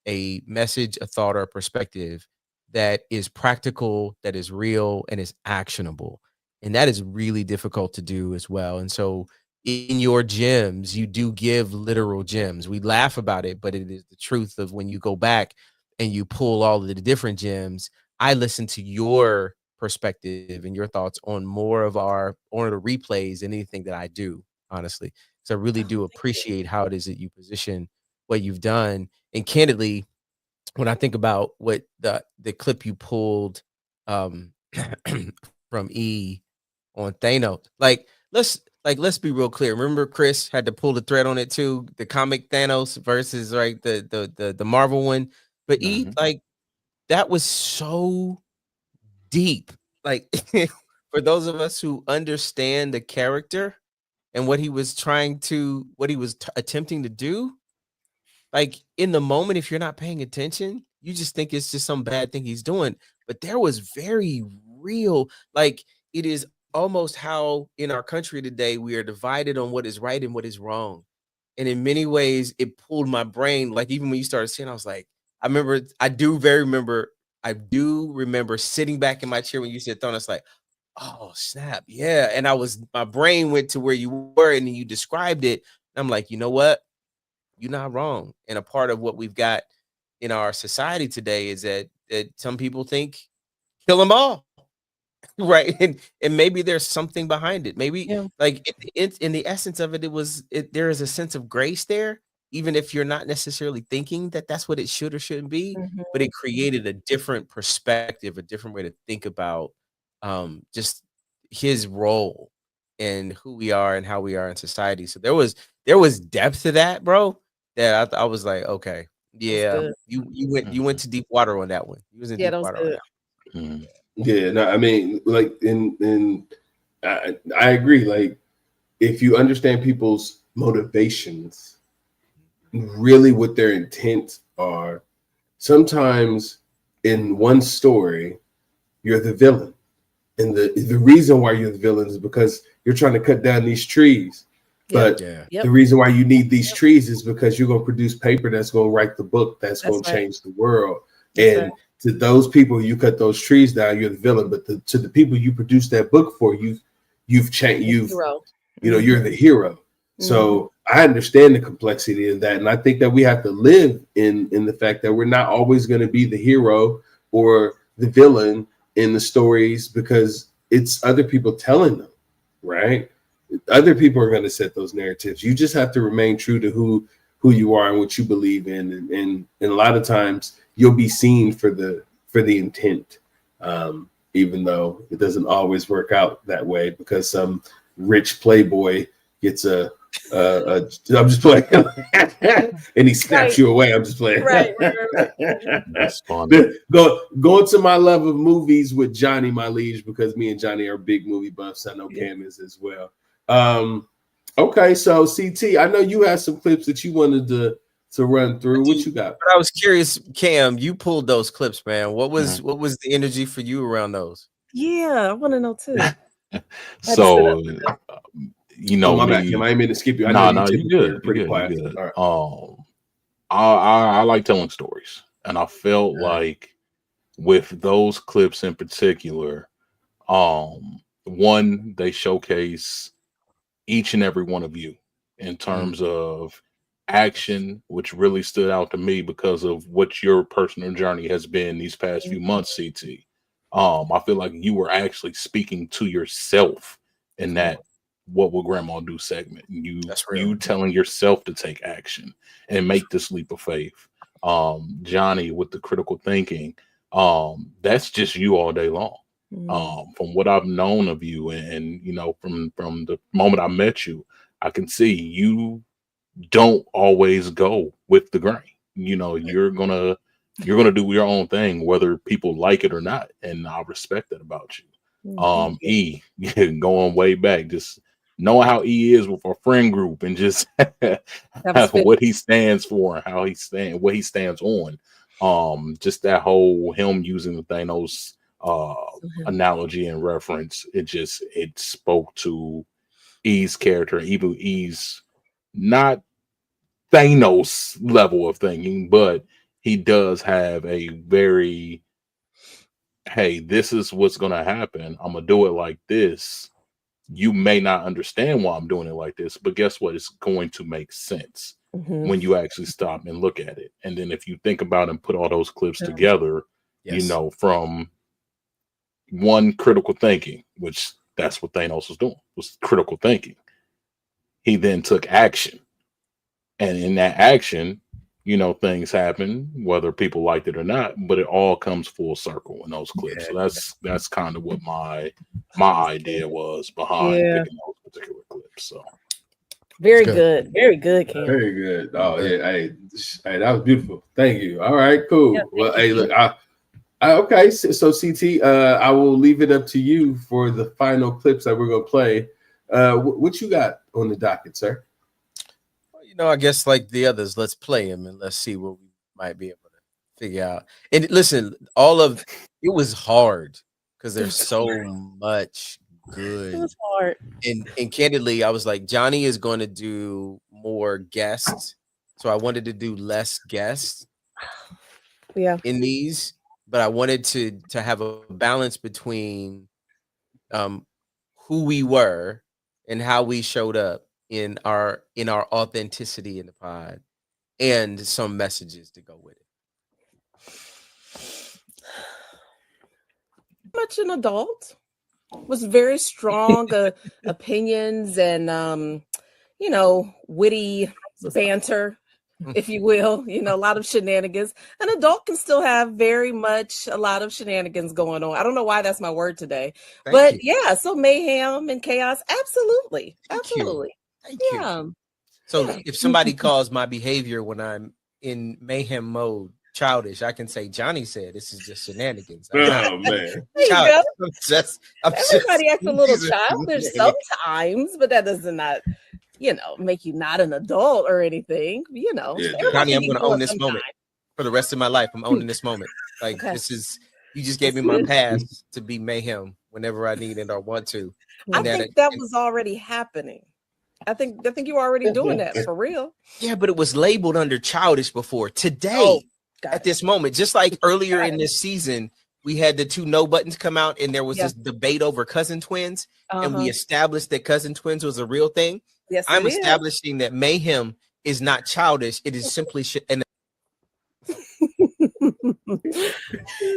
a message, a thought, or a perspective that is practical, that is real, and is actionable. And that is really difficult to do as well. And so in your gems, you do give literal gems. We laugh about it, but it is the truth of when you go back and you pull all of the different gems. I listen to your perspective and your thoughts on more of the replays than anything that I do, honestly. So I really do appreciate how it is that you position what you've done. And candidly, when I think about what the clip you pulled from E on Thanos, let's be real clear. Remember, Chris had to pull the thread on it too, the comic Thanos versus the Marvel one. But E, like, that was so deep. Like, for those of us who understand the character and what he was attempting to do, like in the moment, if you're not paying attention, you just think it's just some bad thing he's doing. But there was very real, like it is almost how in our country today we are divided on what is right and what is wrong. And in many ways, it pulled my brain. Like even when you started saying, I was like, I do remember sitting back in my chair when you said throne. It's like, oh snap, yeah. And my brain went to where you were, and you described it. I'm like, you know what? You're not wrong. And a part of what we've got in our society today is that some people think kill them all. Right. And maybe there's something behind it. Maybe like in the essence of it, there is a sense of grace there, even if you're not necessarily thinking that that's what it should or shouldn't be, but it created a different perspective, a different way to think about just his role and who we are and how we are in society. So there was depth to that, bro, that I was like, okay, yeah, you went to deep water on that one. You was in deep water on that one. Yeah, no, I mean, like, I agree. Like, if you understand people's motivations, really what their intents are, sometimes in one story, you're the villain. And the reason why you're the villain is because you're trying to cut down these trees. But the reason why you need these trees is because you're going to produce paper that's going to write the book that's going to change the world. And to those people, you cut those trees down, you're the villain. But to the people you produce that book for, you've changed. You're the hero. So I understand the complexity of that, and I think that we have to live in the fact that we're not always going to be the hero or the villain in the stories, because it's other people telling them, right? Other people are going to set those narratives. You just have to remain true to who you are and what you believe in, and a lot of times you'll be seen for the intent, even though it doesn't always work out that way, because some rich playboy gets I'm just playing, and he snaps you away. I'm just playing. Right. That's funny. Going to my love of movies with Johnny, my liege, because me and Johnny are big movie buffs. I know Cam is as well. Okay, so CT, I know you had some clips that you wanted to run through. What you got? But I was curious, Cam, you pulled those clips, man. What was the energy for you around those? Yeah, I want to know too. So you know, my bad, Kim. I ain't mean to skip you. I know you good. Pretty quiet. Good. All right. I like telling stories, and I felt like with those clips in particular, one, they showcase each and every one of you in terms of action, which really stood out to me because of what your personal journey has been these past few months, CT. I feel like you were actually speaking to yourself in that "What Will Grandma Do" segment. You telling yourself to take action and make this leap of faith. Johnny with the critical thinking, that's just you all day long. From what I've known of you, and you know, from the moment I met you, I can see you don't always go with the grain. You know, you're gonna do your own thing, whether people like it or not, and I respect that about you. E, going way back, just knowing how E is with our friend group, and just what he stands for and what he stands on. Just that whole him using the Thanos analogy and reference, it spoke to E's character, even E's not Thanos level of thinking, but he does have a very, hey, this is what's going to happen. I'm going to do it like this. You may not understand why I'm doing it like this, but guess what? It's going to make sense when you actually stop and look at it. And then if you think about and put all those clips together, you know, from one, critical thinking, which that's what Thanos was doing, was critical thinking. He then took action. And in that action, you know, things happen, whether people liked it or not, but it all comes full circle in those clips. So that's kind of what my idea was behind picking those particular clips. So very good, Cam. Very good. Oh yeah, hey, that was beautiful. Thank you. All right, cool. Yeah, well, hey, look, okay. So CT, I will leave it up to you for the final clips that we're gonna play. What you got on the docket, sir? Well, you know, I guess like the others, let's play him and let's see what we might be able to figure out. And listen, it was hard because there's so much good. It was hard. And candidly, I was like, Johnny is going to do more guests. So I wanted to do less guests in these, but I wanted to have a balance between who we were and how we showed up in our authenticity in the pod and some messages to go with it. Much an adult, was very strong opinions and witty banter, if you will, a lot of shenanigans. An adult can still have very much a lot of shenanigans going on. I don't know why that's my word today. Thank you. Yeah, so mayhem and chaos, absolutely. Thank you. So if somebody calls my behavior when I'm in mayhem mode childish, I can say Johnny said this is just shenanigans. Man. Everybody acts a little childish sometimes, but that does not make you not an adult or anything. Johnny, I'm going to own this moment for the rest of my life. I'm owning this moment. Like this is, you just gave me my pass to be mayhem whenever I need it or want to. I think that was already happening. I think you were already doing that for real. Yeah, but it was labeled under childish before. Today, at this moment, just like earlier in this season, we had the 2 no buttons come out and there was this debate over cousin twins, and we established that cousin twins was a real thing. Yes, I'm establishing that mayhem is not childish. It is simply and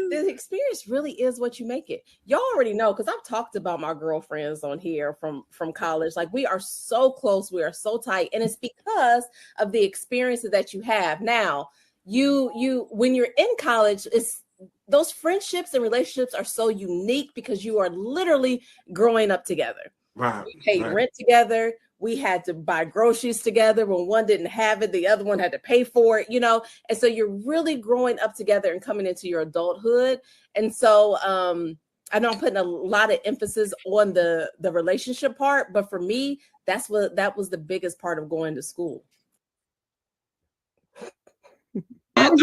the experience really is what you make it. Y'all already know, because I've talked about my girlfriends on here from college. Like, we are so close, we are so tight, and it's because of the experiences that you have. Now, you when you're in college, it's those friendships and relationships are so unique because you are literally growing up together. Right. We paid rent together. We had to buy groceries together. When one didn't have it, the other one had to pay for it, And so you're really growing up together and coming into your adulthood. And so I know I'm putting a lot of emphasis on the relationship part, but for me, that was the biggest part of going to school. I'm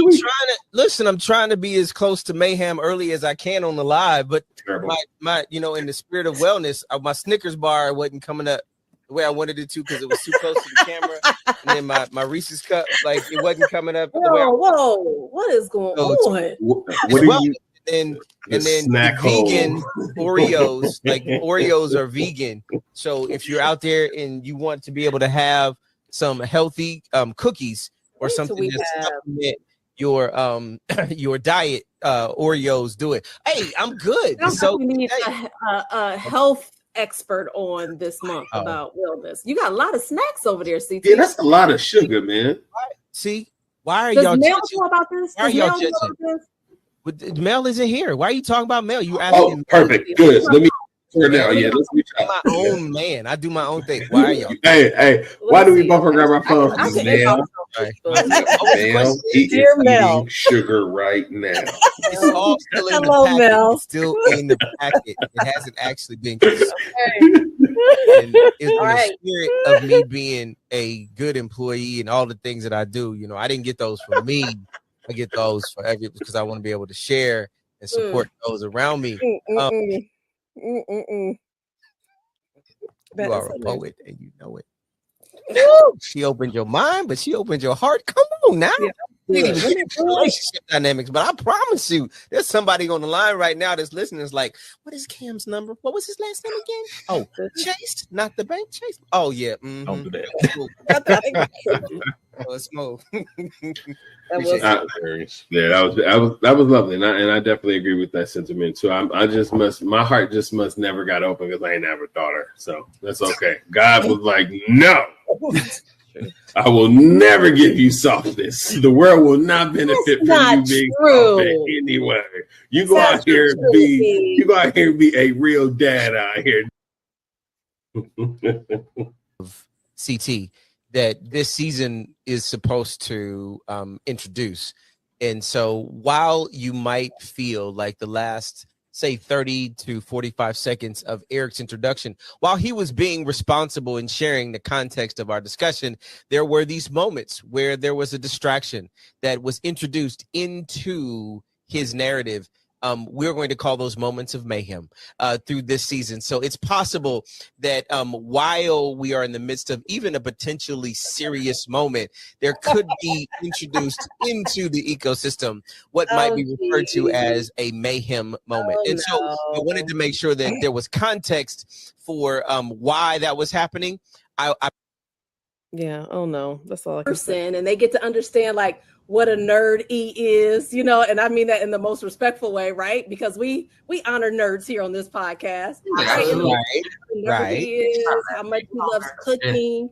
trying to be as close to mayhem early as I can on the live, but my in the spirit of wellness, my Snickers bar wasn't coming up the way I wanted it to because it was too close to the camera, and then my Reese's cup, like, it wasn't coming up. Whoa! What is going on? And then vegan Oreos, like Oreos are vegan. So if you're out there and you want to be able to have some healthy cookies or something to supplement your diet, Oreos do it. Hey, I'm good. So we need a health expert on this month about wellness. You got a lot of snacks over there, CT. Yeah, that's a lot of sugar, man. See, why are y'all judging? Know about this? Why are y'all judging? But Mel isn't here. Why are you talking about Mel? You asking? Perfect. Good. Let me. Now, let's reach out. My own man. I do my own thing. Why are y'all? Hey, why do we both grab our phones? Mel, he is eating sugar right now. It's all still in the packet. Mel. It's still in the packet. It hasn't actually been consumed. And in the spirit of me being a good employee and all the things that I do, I didn't get those for me. I get those for because I want to be able to share and support those around me. You are a poet and you know it. She opened your mind, but she opened your heart. Come on now. Relationship dynamics, but I promise you, there's somebody on the line right now that's listening. Is like, what is Cam's number? What was his last name again? Oh, Chase, not the bank Chase. Oh yeah, don't do that. Let's move. That was lovely, and I definitely agree with that sentiment too. My heart just must never got open because I ain't never thought her, so that's okay. God was like, no. I will never give you softness. The world will not benefit from you being soft anyway. You go out here and be a real dad out here. CT that this season is supposed to introduce. And so while you might feel like the last say 30 to 45 seconds of Eric's introduction. While he was being responsible in sharing the context of our discussion, there were these moments where there was a distraction that was introduced into his narrative. We're going to call those moments of mayhem through this season. So it's possible that while we are in the midst of even a potentially serious moment, there could be introduced into the ecosystem what might be referred to as a mayhem moment. And so I wanted to make sure that there was context for why that was happening. Yeah. Oh no, that's all I can say. And they get to understand like what a nerd E is, you know, and I mean that in the most respectful way, right? Because we honor nerds here on this podcast, right? He is, how much he loves cooking,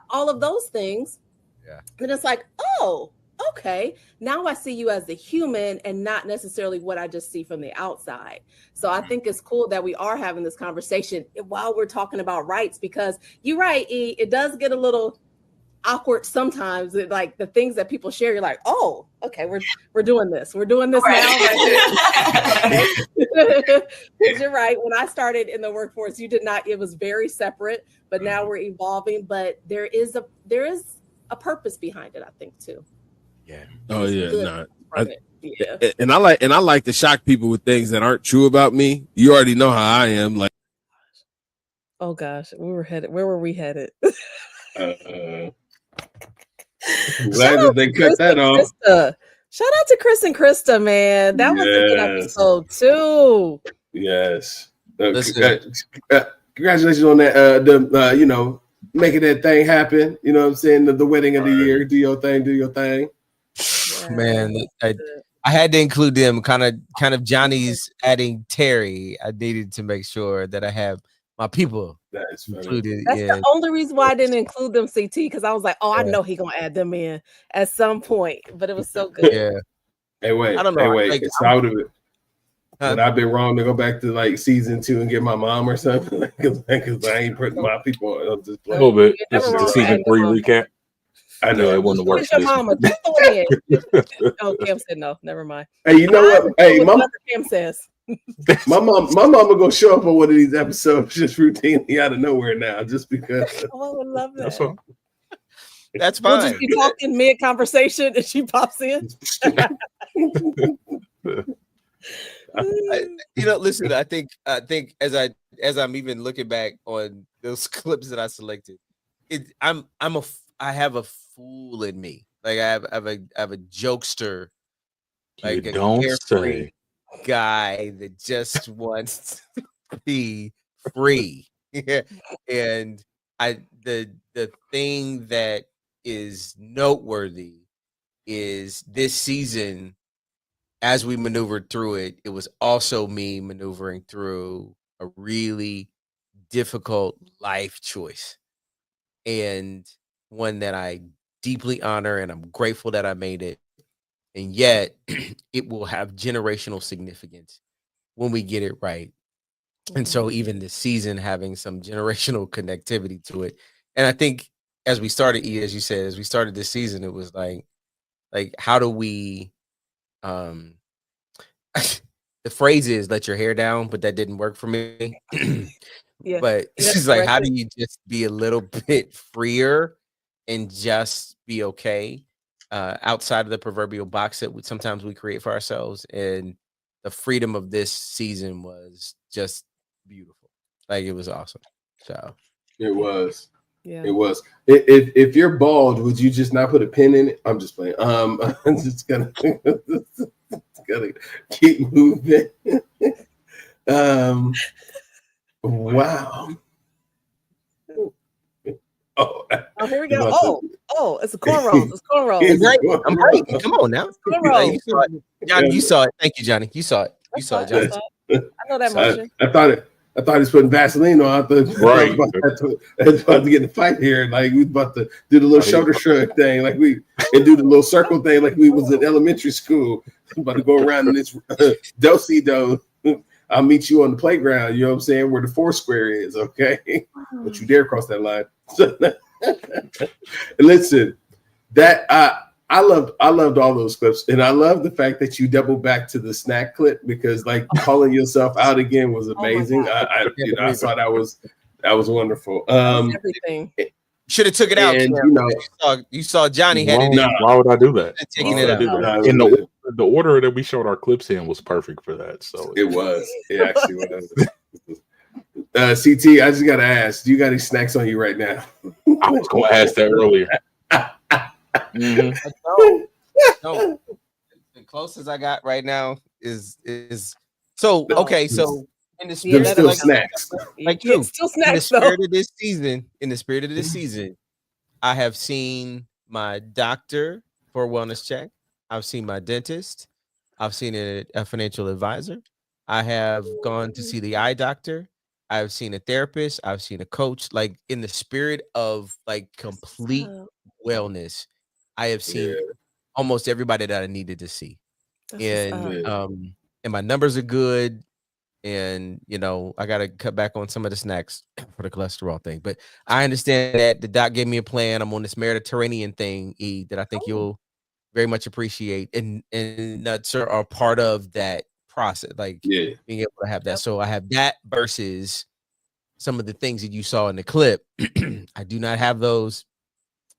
all of those things. Yeah. And it's like, oh, okay, now I see you as the human and not necessarily what I just see from the outside. So I think it's cool that we are having this conversation while we're talking about rights, because you're right, E, it does get a little awkward sometimes. Like the things that people share, you're like, oh, okay, we're doing this now right here. You're right. When I started in the workforce, it was very separate, but now we're evolving. But there is a purpose behind it, I think, too. Yeah. Oh yeah. And I like to shock people with things that aren't true about me. You already know how I am. Like, oh gosh, where were we headed? Glad that they cut that off. Shout out to Chris and Krista, man. That was a good episode too. Yes. Congratulations on that. Making that thing happen. You know what I'm saying? The wedding of the year. Do your thing. Yeah, man, I had to include them. Kind of Johnny's adding Terry. I needed to make sure that I have my people included. That's the only reason why I didn't include them, CT, because I was like, I know he gonna add them in at some point. But it was so good. Yeah. Hey, wait. I don't know. Hey, wait. It's out of it. But I've been wrong to go back to like season 2 and get my mom or something, because I ain't putting my people on this play. A little bit. This is the season 3 recap. I know it wasn't the worst. Your mama. Oh, Cam said no. Never mind. Hey, you know what? Hey, Cam says. My mama gonna show up on one of these episodes just routinely out of nowhere now, just because. Oh, I love that. That's fine. We'll just be talking mid conversation and she pops in. Listen. I think as I'm even looking back on those clips that I selected, I have a fool in me. Like I have a jokester, like you don't say. Guy that just wants to be free. And the thing that is noteworthy is this season, as we maneuvered through it, it was also me maneuvering through a really difficult life choice, and one that I deeply honor, and I'm grateful that I made it. And yet it will have generational significance when we get it right. And so even this season having some generational connectivity to it. And I think as we started, as you said, as we started this season, it was like how do we the phrase is let your hair down, but that didn't work for me. But it's just like, how do you just be a little bit freer and just be okay outside of the proverbial box that sometimes we create for ourselves? And the freedom of this season was just beautiful. Like, it was awesome. So it was. Yeah. It was. If you're bald, would you just not put a pin in it? I'm just playing. I'm just gonna keep moving. Wow. Oh, here we go. Oh, it's a cornrows. It's cornrows. I'm right. Come on now. You saw it. Johnny, you saw it. Thank you, Johnny. You saw it. You saw it, Johnny. I know that motion. I thought he was putting Vaseline on. I was about to get in the fight here. Like, we was about to do the little shoulder shrug thing, and do the little circle thing, like we was in elementary school. About to go around in this do-si-do. I'll meet you on the playground. You know what I'm saying? Where the 4 square is. Okay, but you dare cross that line. Listen, that I loved all those clips, and I love the fact that you double back to the snack clip because like calling yourself out again was amazing. I saw that was wonderful. Everything. Should have took it out. And you saw Johnny had it. Why would I do that? Taking it out. In the order that we showed our clips in was perfect for that. So it was. It actually was. CT, I just gotta ask, do you got any snacks on you right now? I was gonna ask that earlier. No. The closest I got right now is so okay. So in the spirit of snacks, like you, still snacks. In the spirit of this season, I have seen my doctor for a wellness check. I've seen my dentist. I've seen a financial advisor. I have gone to see the eye doctor. I've seen a therapist. I've seen a coach. Like in the spirit of like complete wellness, I have seen almost everybody that I needed to see. And my numbers are good. And I gotta cut back on some of the snacks for the cholesterol thing. But I understand that the doc gave me a plan. I'm on this Mediterranean thing, that I think you'll very much appreciate. And nuts are part of that process, like being able to have that. So I have that versus some of the things that you saw in the clip. I do not have those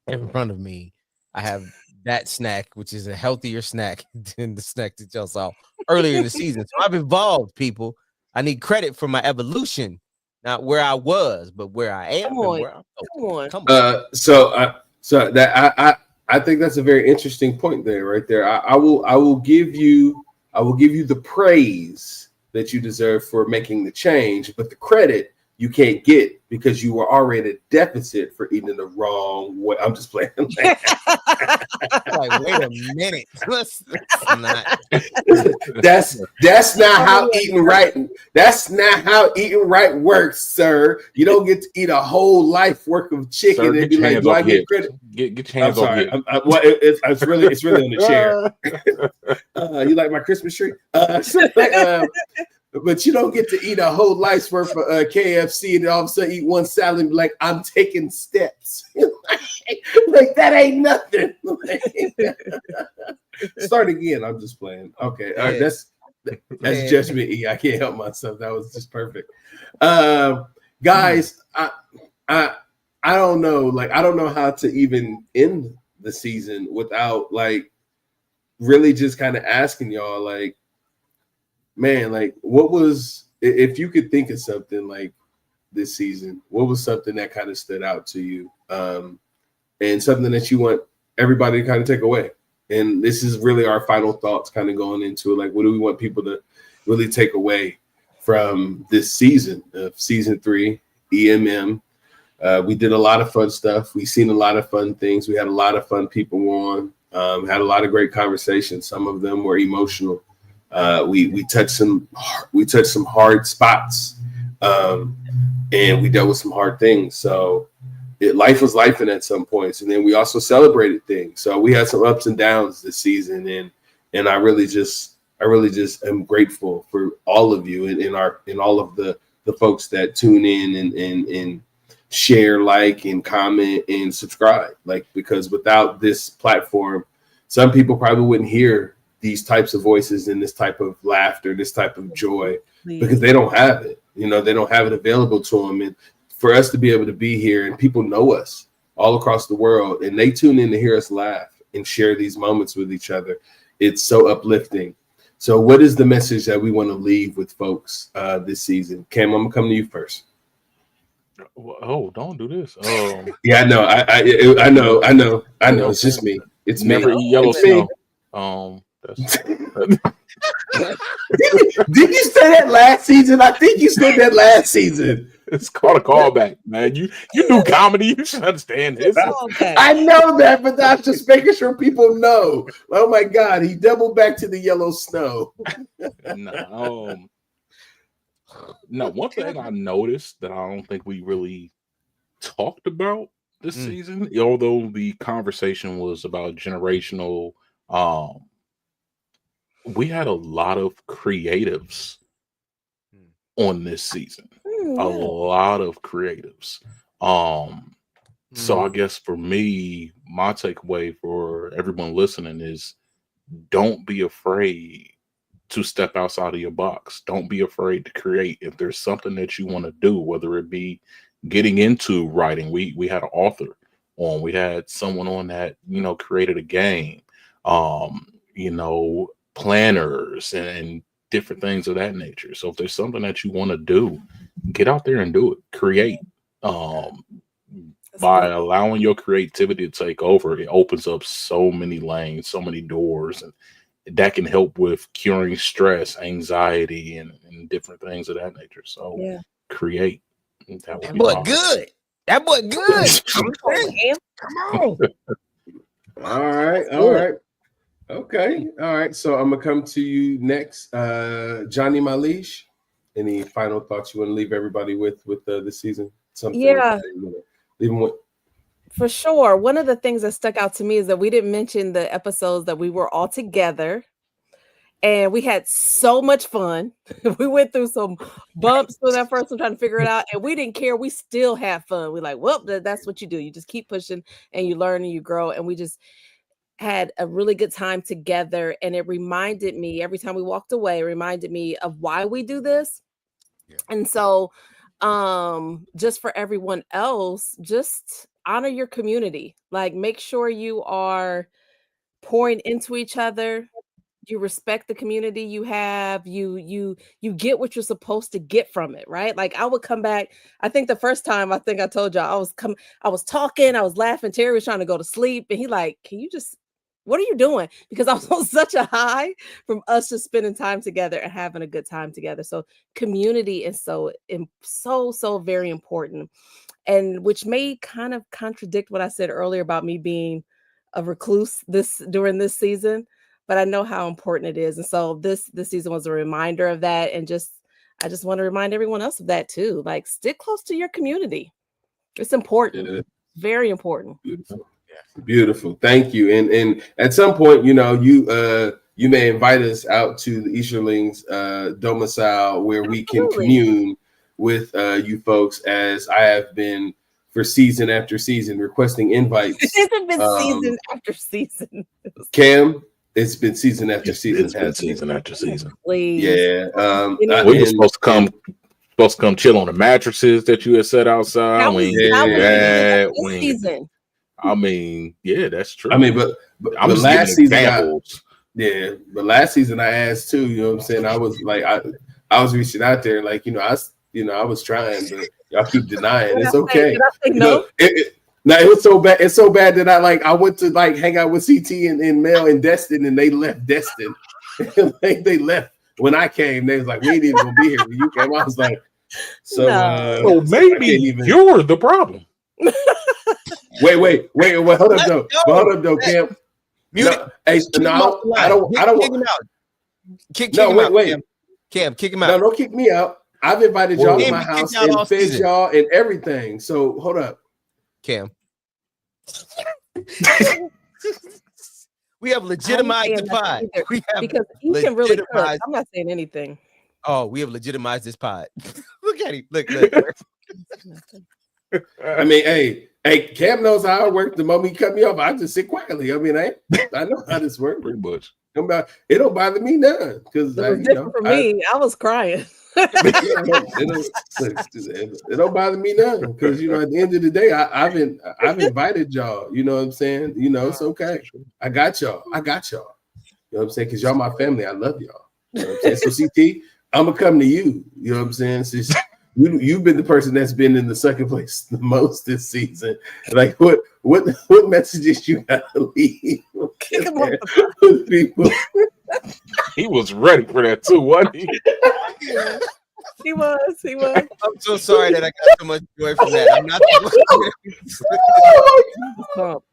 in front of me. I have that snack, which is a healthier snack than the snack that y'all saw earlier in the season. So I've evolved, people. I need credit for my evolution, not where I was, but where I am. Come on. So that I think that's a very interesting point there, right there. I will give you the praise that you deserve for making the change, but the credit you can't get because you were already at a deficit for eating the wrong way. I'm just playing. Like, wait a minute. Let's not. That's not how eating right. That's not how eating right works, sir. You don't get to eat a whole life worth of chicken and be like, "Do I get credit?" Get your hands off here. It's really on the chair. You like my Christmas tree? But you don't get to eat a whole life's worth of KFC and all of a sudden eat one salad and be like, I'm taking steps. Like that ain't nothing. Start again. I'm just playing. Okay. All right. That's judgment E. I can't help myself. That was just perfect. Guys, I don't know. Like, I don't know how to even end the season without like really just kind of asking y'all, like, man, like what was, if you could think of something like this season, what was something that kind of stood out to you, and something that you want everybody to kind of take away? And this is really our final thoughts kind of going into it. Like, what do we want people to really take away from this season of season 3, EMM? We did a lot of fun stuff. We seen a lot of fun things. We had a lot of fun people on, had a lot of great conversations. Some of them were emotional. We touched some hard spots, and we dealt with some hard things. So life was life at some points, and then we also celebrated things. So we had some ups and downs this season, and I really just am grateful for all of you and all of the folks that tune in and share, like, and comment and subscribe. Like, because without this platform, some people probably wouldn't hear these types of voices and this type of laughter, this type of joy, because they don't have it. They don't have it available to them. And for us to be able to be here, and people know us all across the world, and they tune in to hear us laugh and share these moments with each other, it's so uplifting. So what is the message that we want to leave with folks this season? Cam, I'm gonna come to you first. Oh, don't do this. Yeah, I know. I know. It's just me. It's never me. eat yellow snow. Did you say that last season? I think you said that last season. It's called a callback, man. You do comedy. You should understand this. I know that, but I'm just making sure people know. Oh my God, he doubled back to the yellow snow. No, one thing I noticed that I don't think we really talked about this season, although the conversation was about generational, we had a lot of creatives on this season. A lot of creatives. So I guess for me, my takeaway for everyone listening is don't be afraid to step outside of your box. Don't be afraid to create. If there's something that you want to do, whether it be getting into writing, we had an author on, we had someone on that, created a game, planners and different things of that nature. So if there's something that you want to do, get out there and do it. Create. By allowing your creativity to take over, it opens up so many lanes, so many doors, and that can help with curing stress, anxiety, and different things of that nature. So create. That boy good. That boy good. Come on. All right. Okay. All right. So I'm gonna come to you next. Johnny Malish. Any final thoughts you want to leave everybody with this season? Something leave them with. For sure. One of the things that stuck out to me is that we didn't mention the episodes that we were all together. And we had so much fun. We went through some bumps with that first one trying to figure it out. And we didn't care. We still had fun. We're like, well, that's what you do. You just keep pushing and you learn and you grow. And we just had a really good time together. And it reminded me, every time we walked away, it reminded me of why we do this. Yeah. And so just for everyone else, just honor your community. Like, make sure you are pouring into each other. You respect the community you have. You get what you're supposed to get from it, right? Like, I would come back. I think the first time, I think I told y'all, I was talking, I was laughing. Terry was trying to go to sleep, and he like, what are you doing? Because I was on such a high from us just spending time together and having a good time together. So community is so very important, and which may kind of contradict what I said earlier about me being a recluse during this season. But I know how important it is. And so this season was a reminder of that. And I just want to remind everyone else of that too. Like, stick close to your community. It's important. Yeah. Very important. Beautiful. Thank you. And at some point, you may invite us out to the Easterlings domicile where we can commune with you folks, as I have been for season after season requesting invites. It's been season after season. Cam, it's been season after season. It's been season after season. Please. Yeah. We were supposed to come chill on the mattresses that you had set outside. Season. I mean, yeah, that's true. I mean, but I'm just last giving examples. But last season I asked too. You know what I'm saying? I was like, I was reaching out there, like, I was trying, but y'all keep denying. It's okay. No. Now it was so bad. It's so bad that I went to like hang out with CT and Mel and Destin, and they left Destin. They left when I came. They was like, we ain't even gonna be here when you came. I was like, so maybe you're the problem. Wait. Hold up though, Cam. I don't. Kick him out. Wait. Cam, kick him out. No, don't kick me out. I've invited y'all to my house and fed y'all and everything. So hold up. Cam. We have legitimized the pod. Because he can really cook. I'm not saying anything. Oh, we have legitimized this pod. Look at him. Look. I mean, hey, Cam knows how I work. The moment he cut me off, I just sit quietly. I mean, I know how this works pretty much. It don't bother me none, because for me, I was crying. It don't bother me none, because at the end of the day, I've invited y'all. You know what I'm saying? It's okay. I got y'all. You know what I'm saying? Because y'all my family. I love y'all. You know what I'm saying? So CT, I'm gonna come to you. You know what I'm saying? Since you've been the person that's been in the second place the most this season. Like, what messages you gotta leave? People. He was ready for that too, wasn't he? He was. I'm so sorry that I got so much joy from that. I'm not.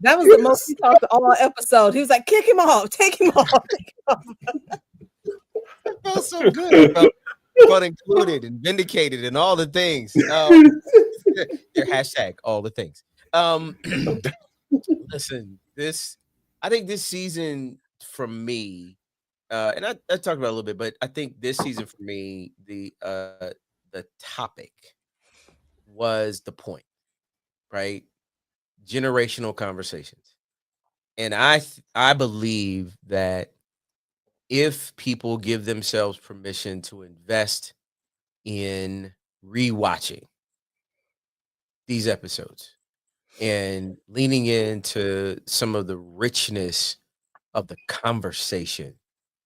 That was the most he talked all episode. He was like, "Kick him off, take him off." I felt so good. I felt included and vindicated and all the things. Your hashtag all the things. Listen, I think this season for me, and I talked about it a little bit, but I think this season for me, the topic was the point, right? generational conversations. And I believe that if people give themselves permission to invest in rewatching these episodes and leaning into some of the richness of the conversation,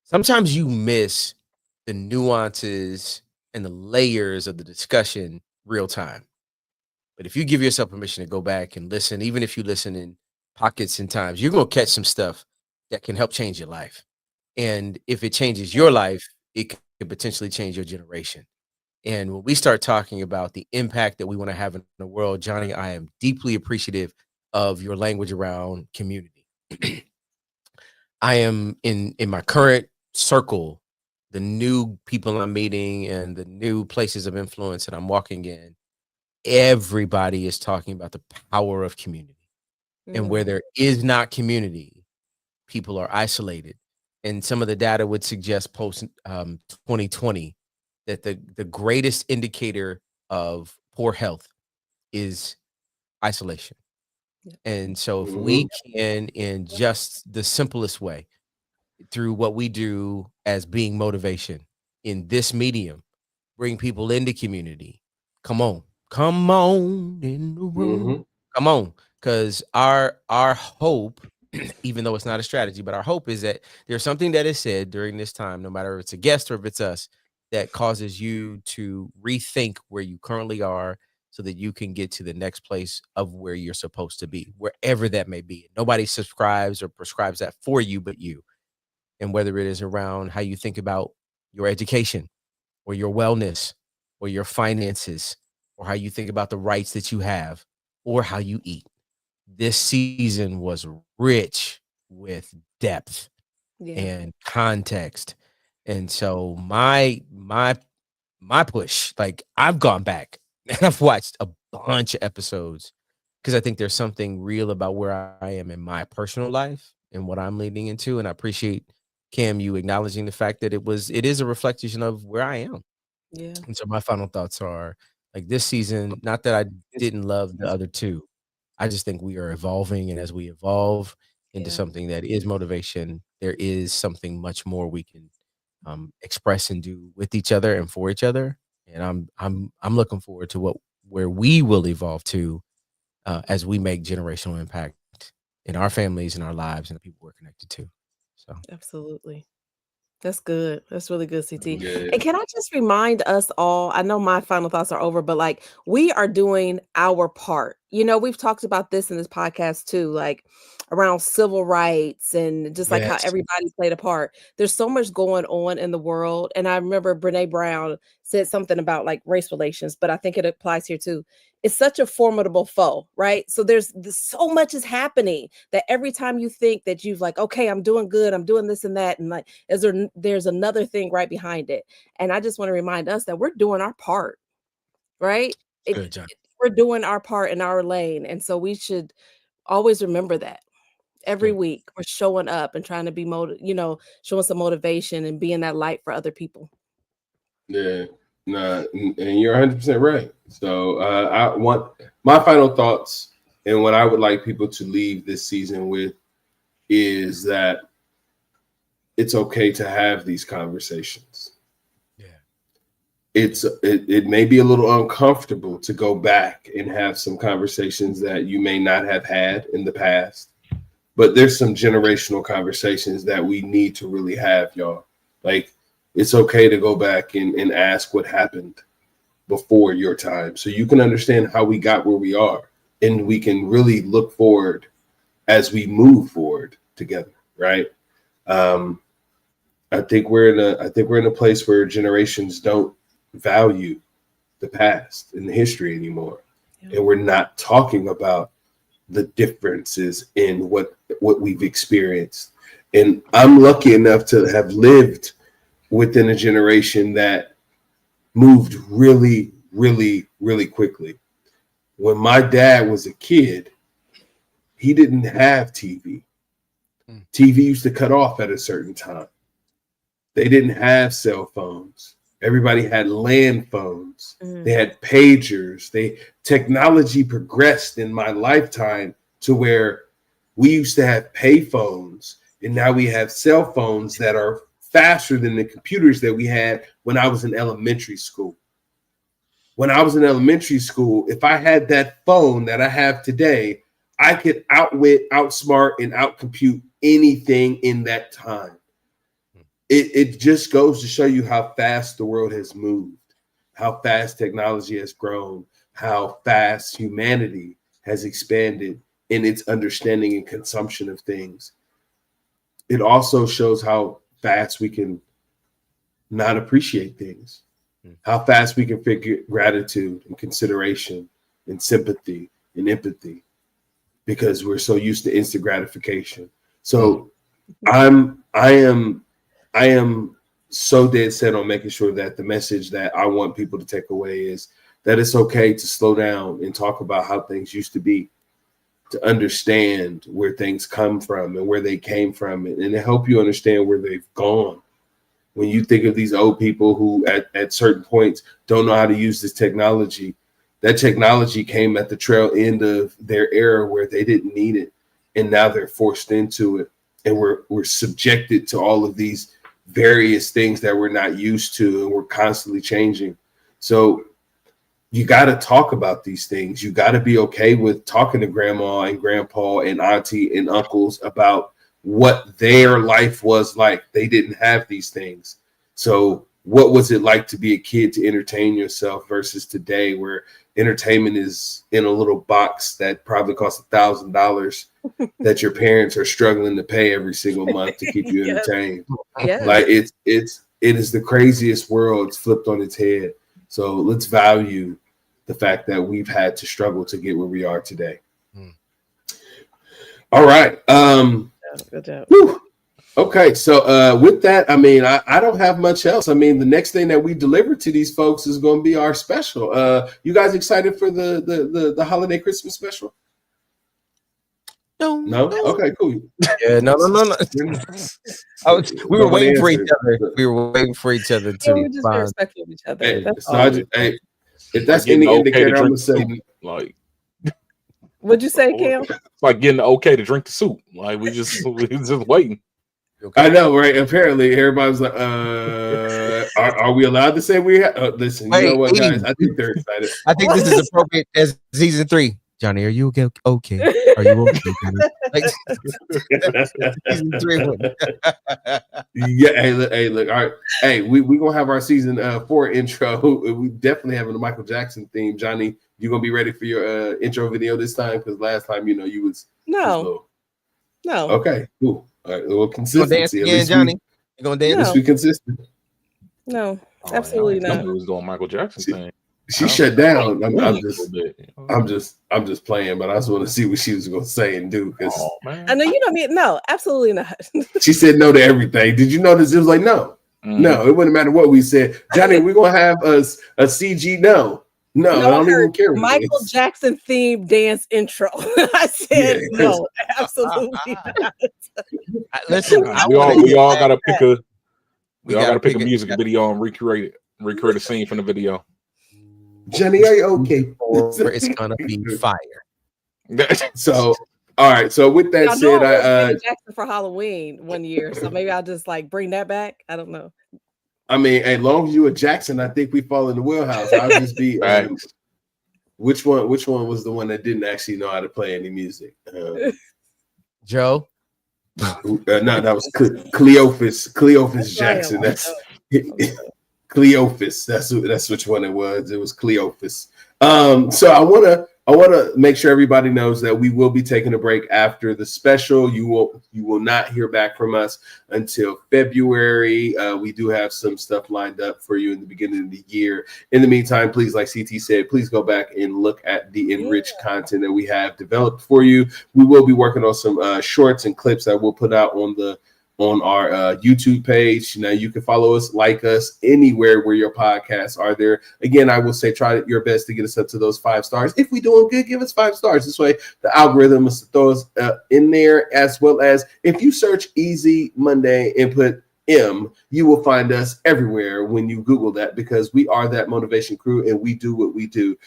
sometimes you miss the nuances and the layers of the discussion real time. But if you give yourself permission to go back and listen, even if you listen in pockets and times, you're going to catch some stuff that can help change your life. And if it changes your life, it could potentially change your generation. And when we start talking about the impact that we want to have in the world, Johnny, I am deeply appreciative of your language around community. I am in my current circle, the new people I'm meeting and the new places of influence that I'm walking in, everybody is talking about the power of community. And where there is not community, people are isolated. And some of the data would suggest post 2020 that the greatest indicator of poor health is isolation. And so if we can, in just the simplest way, through what we do as being motivation in this medium, bring people into community. Come on in the room. Come on. Because our hope, even though it's not a strategy, but our hope is that there's something that is said during this time, no matter if it's a guest or if it's us, that causes you to rethink where you currently are so that you can get to the next place of where you're supposed to be, wherever that may be. Nobody subscribes or prescribes that for you but you. And whether it is around how you think about your education or your wellness or your finances or how you think about the rights that you have or how you eat. This season was rich with depth and context. And so my push, like I've gone back and I've watched a bunch of episodes because I think there's something real about where I am in my personal life and what I'm leading into. And I appreciate Cam, you acknowledging the fact that it is a reflection of where I am. Yeah. And so my final thoughts are like this season, not that I didn't love the other two. I just think we are evolving. And as we evolve into something that is motivation, there is something much more we can express and do with each other and for each other. And I'm looking forward to where we will evolve to as we make generational impact in our families and our lives and the people we're connected to. So absolutely. That's good. That's really good, CT. Yeah. And can I just remind us all, I know my final thoughts are over, but like we are doing our part. You know, we've talked about this in this podcast too, like around civil rights and just like how everybody played a part. There's so much going on in the world. And I remember Brene Brown said something about like race relations, but I think it applies here too. It's such a formidable foe, right? So there's so much is happening that every time you think that you've like, okay, I'm doing good, I'm doing this and that, and like there's another thing right behind it. And I just want to remind us that we're doing our part, right? good, John. We're doing our part in our lane. And so we should always remember that every week we're showing up and trying to be showing some motivation and being that light for other people. Yeah. Nah, and you're 100% right. So I want my final thoughts and what I would like people to leave this season with is that it's okay to have these conversations. Yeah. It may be a little uncomfortable to go back and have some conversations that you may not have had in the past, but there's some generational conversations that we need to really have, y'all. Like, it's okay to go back and ask what happened before your time so you can understand how we got where we are and we can really look forward as we move forward together, right? I think we're in a place where generations don't value the past and the history anymore. Yeah. And we're not talking about the differences in what we've experienced. And I'm lucky enough to have lived within a generation that moved really, really, really quickly. When my dad was a kid, he didn't have TV. TV used to cut off at a certain time. They didn't have cell phones. Everybody had land phones. They had pagers. Technology progressed in my lifetime to where we used to have pay phones, and now we have cell phones that are faster than the computers that we had when I was in elementary school. When I was in elementary school, if I had that phone that I have today, I could outwit, outsmart, and outcompute anything in that time. It just goes to show you how fast the world has moved, how fast technology has grown, how fast humanity has expanded in its understanding and consumption of things. It also shows how fast we can not appreciate things, how fast we can figure gratitude and consideration and sympathy and empathy, because we're so used to instant gratification. So I am so dead set on making sure that the message that I want people to take away is that it's okay to slow down and talk about how things used to be, to understand where things come from and where they came from, and to help you understand where they've gone. When you think of these old people who at certain points don't know how to use this technology, that technology came at the trail end of their era where they didn't need it. And now they're forced into it. And we're subjected to all of these various things that we're not used to, and we're constantly changing. So you got to talk about these things. You got to be okay with talking to grandma and grandpa and auntie and uncles about what their life was like. They didn't have these things. So what was it like to be a kid, to entertain yourself, versus today where entertainment is in a little box that probably costs $1,000 that your parents are struggling to pay every single month to keep you entertained. Like it is the craziest world. It's flipped on its head. So let's value the fact that we've had to struggle to get where we are today. All right. Good job. Okay, so with that, I mean, I don't have much else. I mean, the next thing that we deliver to these folks is going to be our special. You guys excited for the holiday Christmas special? No? Okay, cool. Yeah, no. We were waiting for each other. We were waiting for each other to we just be respectful of each other. Hey, That's so all. if that's any indicator, I'm gonna say, what'd you say, Cam? It's like getting the okay to drink the soup. Like we just waiting. I know, right? Apparently, everybody's like, are we allowed to say we have? Listen, you know what, guys? I think they're excited. I think this is appropriate as season 3. Johnny, are you okay? Okay. Are you okay, Johnny? Like, season 3. Yeah, hey, look. All right. Hey, we gonna have our season 4 intro. We definitely having the Michael Jackson theme. Johnny, you gonna be ready for your intro video this time? Because last time, you know, you was no. Okay, cool. All right, well, consistency. You gonna dance again, Johnny? You gonna dance? At least we consistent. No, absolutely not. Was doing Michael Jackson thing. She shut down. I'm just playing, but I just want to see what she was going to say and do. Because I know you know me. No, absolutely not. She said no to everything. Did you notice? It was like no, no. It wouldn't matter what we said. Johnny, we're gonna have a CG. No, I don't even care. Michael Jackson themed dance intro. I said no, absolutely not. Listen, we all gotta pick a. We all gotta pick a music video and recreate a scene from the video. Johnny, are you okay? It's gonna be fire. So, all right. So with that said, I Jackson for Halloween one year, so maybe I'll just like bring that back. I don't know. I mean, as long as you a Jackson, I think we fall in the wheelhouse. I'll just be. Which one was the one that didn't actually know how to play any music? Joe. No, that was Cleophas Jackson. That's Cleophas. That's which one it was. It was Cleophas. So I want to make sure everybody knows that we will be taking a break after the special. You will not hear back from us until February. We do have some stuff lined up for you in the beginning of the year. In the meantime, please, like CT said, please go back and look at the enriched content that we have developed for you. We will be working on some shorts and clips that we'll put out on our YouTube page. Now you can follow us, like us anywhere where your podcasts are there. Again, I will say try your best to get us up to those 5 stars. If we're doing good, give us 5 stars. This way the algorithm is to throw us in there, as well as if you search Easy Monday and put M, you will find us everywhere when you Google that, because we are that motivation crew and we do what we do.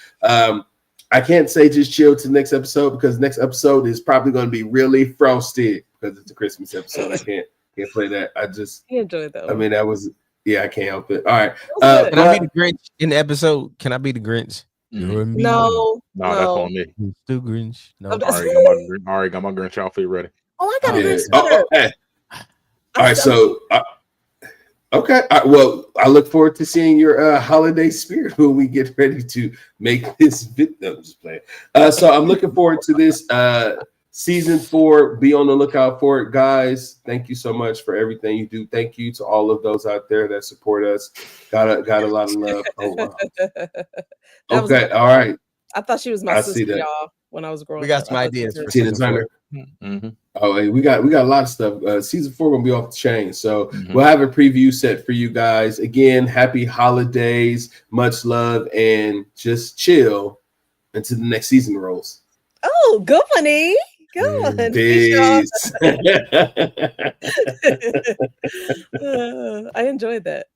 I can't say just chill to the next episode because next episode is probably going to be really frosty because it's a Christmas episode. I can't play that. I just enjoyed that. I mean, that was I can't help it. All right. Can I be the Grinch in the episode? Can I be the Grinch? No, that's on me. The Grinch. No. Already got my Grinch outfit ready. Oh, I got a Grinch sweater. Okay. All right, so okay. Well, I look forward to seeing your holiday spirit when we get ready to make this video. Just playing. So I'm looking forward to this season 4. Be on the lookout for it, guys. Thank you so much for everything you do. Thank you to all of those out there that support us. Got a lot of love. Oh wow. Okay. All right. I thought she was my sister, y'all. When I was growing up, we got some ideas for Tina Turner. Oh, hey, we got a lot of stuff. Season 4 gonna be off the chain, so we'll have a preview set for you guys. Again, happy holidays, much love, and just chill until the next season rolls. Oh, good one, E. Good one. Peace. I enjoyed that.